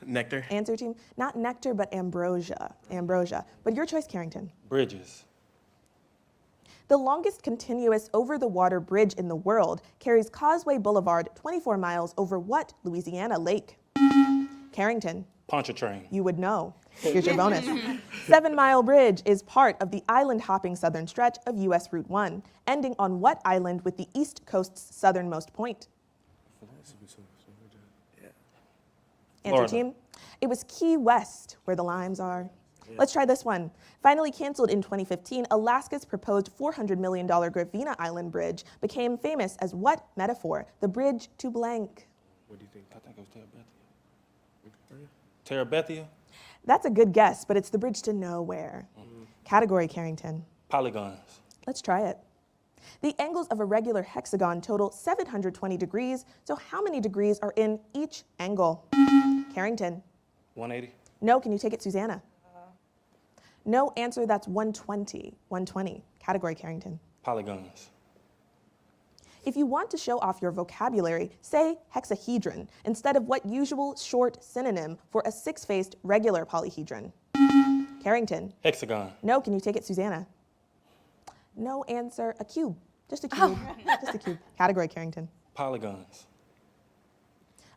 Nectar. Answer team, not nectar, but ambrosia. Ambrosia. But your choice, Carrington. Bridges. The longest continuous over-the-water bridge in the world carries Causeway Boulevard 24 miles over what Louisiana lake? Carrington. Pontchartrain. You would know. Here's your bonus. 7 Mile Bridge is part of the island-hopping southern stretch of U.S. Route 1, ending on what island with the East Coast's southernmost point? Answer Florida. team. It was Key West, where the limes are. Let's try this one. Finally canceled in 2015, Alaska's proposed $400 million Gravina Island Bridge became famous as what metaphor? The bridge to blank. What do you think? I think it was Terabithia. Terabithia. That's a good guess, but it's the bridge to nowhere. Category, Carrington. Polygons. Let's try it. The angles of a regular hexagon total 720 degrees, so how many degrees are in each angle? Carrington. 180. No, can you take it, Susanna? No answer, that's 120. 120. Category, Carrington. Polygons. If you want to show off your vocabulary, say hexahedron instead of what usual short synonym for a six-faced regular polyhedron? Carrington. Hexagon. No, can you take it, Susanna? No answer, a cube. Just a cube. Just a cube. Category, Carrington. Polygons.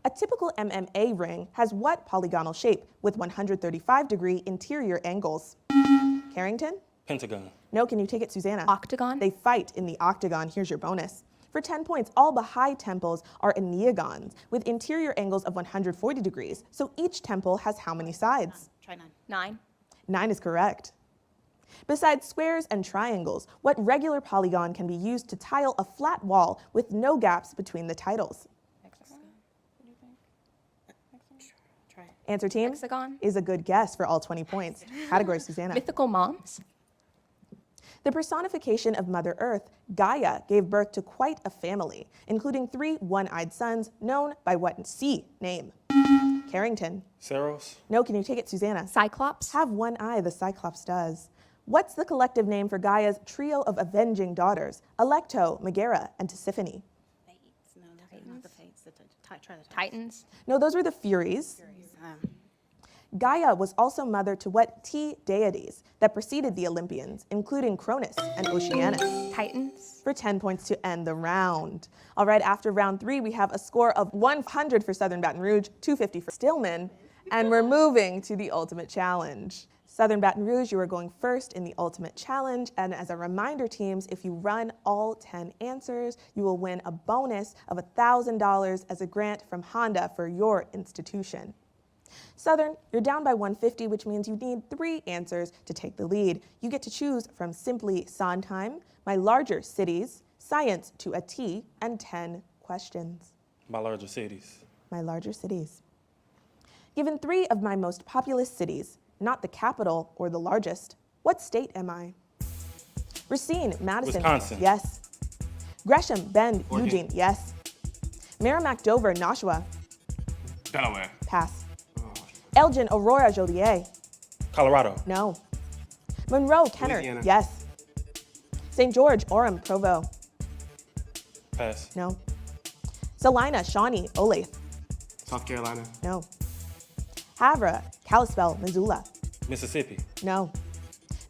A typical MMA ring has what polygonal shape with 135-degree interior angles? Carrington? Pentagon. No, can you take it, Susanna? Octagon. They fight in the octagon. Here's your bonus. For 10 points, all Baha'i temples are enneagons with interior angles of 140 degrees. So each temple has how many sides? Try 9. 9. 9 is correct. Besides squares and triangles, what regular polygon can be used to tile a flat wall with no gaps between the tiles? Answer team? Hexagon. Is a good guess for all 20 points. Category, Susanna. Mythical moms. The personification of Mother Earth, Gaia, gave birth to quite a family, including 3 one-eyed sons known by what sea name? Carrington. Ceros. No, can you take it, Susanna? Cyclops. Have one eye, the Cyclops does. What's the collective name for Gaia's trio of avenging daughters, Alecto, Megara, and Tisiphone? Fates. No, not the fates. Try the Titans. No, those were the Furies. Gaia was also mother to what T deities that preceded the Olympians, including Cronus and Oceanus? Titans. For 10 points to end the round. All right, after round 3, we have a score of 100 for Southern Baton Rouge, 250 for Stillman, and we're moving to the Ultimate Challenge. Southern Baton Rouge, you are going first in the Ultimate Challenge, and as a reminder, teams, if you run all 10 answers, you will win a bonus of $1,000 as a grant from Honda for your institution. Southern, you're down by 150, which means you need 3 answers to take the lead. You get to choose from Simply Sondheim, My Larger Cities, Science to a T, and 10 questions. My larger cities. My larger cities. Given 3 of my most populous cities, not the capital or the largest, what state am I? Racine, Madison. Wisconsin. Yes. Gresham, Bend, Oregon. Eugene. Yes. Merrimack, Dover, Nashua. Delaware. Pass. Elgin, Aurora, Joliet. Colorado. No. Monroe, Kenner. Louisiana. Yes. St. George, Orem, Provo. Pass. No. Salina, Shawnee, Olathe. South Carolina. No. Havre, Kalispell, Missoula. Mississippi. No.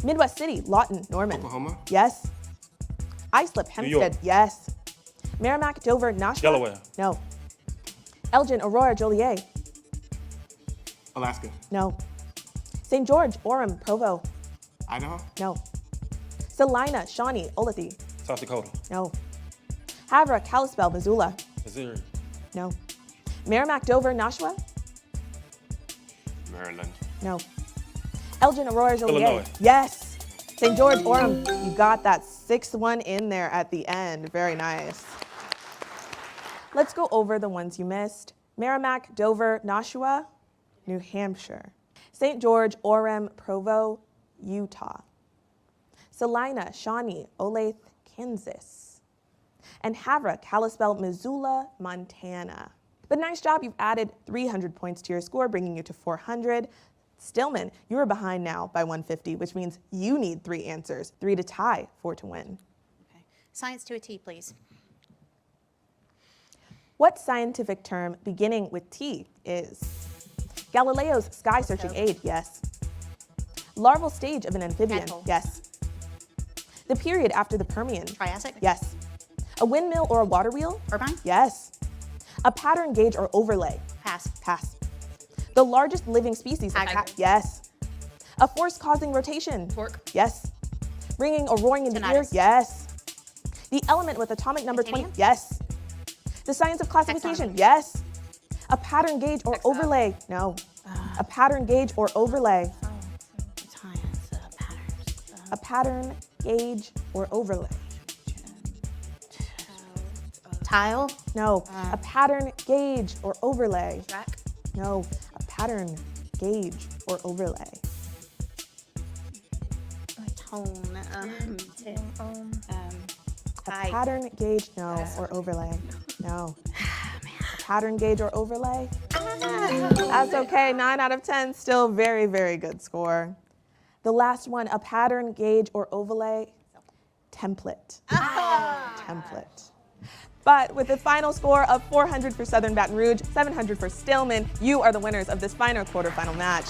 Midwest City, Lawton, Norman. Oklahoma. Yes. Islip, New York. Hempstead. Yes. Merrimack, Dover, Nashua. Delaware. No. Elgin, Aurora, Joliet. Alaska. No. St. George, Orem, Provo. Idaho. No. Salina, Shawnee, Olathe. South Dakota. No. Havre, Kalispell, Missoula. Missouri. No. Merrimack, Dover, Nashua. Maryland. No. Elgin, Aurora, Joliet. Illinois. Yes. St. George, Orem. You got that sixth one in there at the end. Very nice. Let's go over the ones you missed. Merrimack, Dover, Nashua, New Hampshire. St. George, Orem, Provo, Utah. Salina, Shawnee, Olathe, Kansas. And Havre, Kalispell, Missoula, Montana. But nice job, you've added 300 points to your score, bringing you to 400. Stillman, you're behind now by 150, which means you need 3 answers, 3 to tie, 4 to win. Okay. Science to a T, please. What scientific term beginning with T is? Galileo's sky-searching aid, yes. Larval stage of an amphibian, Tadpole. yes. The period after the Permian, Triassic. yes. A windmill or a water wheel? Turbine. Yes. A pattern gauge or overlay? Pass. Pass. The largest living species of Tiger. cat? Yes. A force causing rotation? Torque. Yes. Ringing or roaring in the ear? Tinnitus. Yes. The element with atomic number 20? Titanium? Yes. The science of classification? Taxonomy. Yes. A pattern gauge or overlay? No. A pattern gauge or overlay? Science, patterns. A pattern gauge or overlay? Tile. No. A pattern gauge or overlay? Track. No. A pattern gauge or overlay? Tone. A Height. pattern gauge? No. Or overlay? No. A pattern gauge or overlay? That's okay. 9 out of 10. Still very, very good score. The last one, a pattern gauge or overlay? Template. Template. But with a final score of 400 for Southern Baton Rouge, 700 for Stillman, you are the winners of this final quarterfinal match.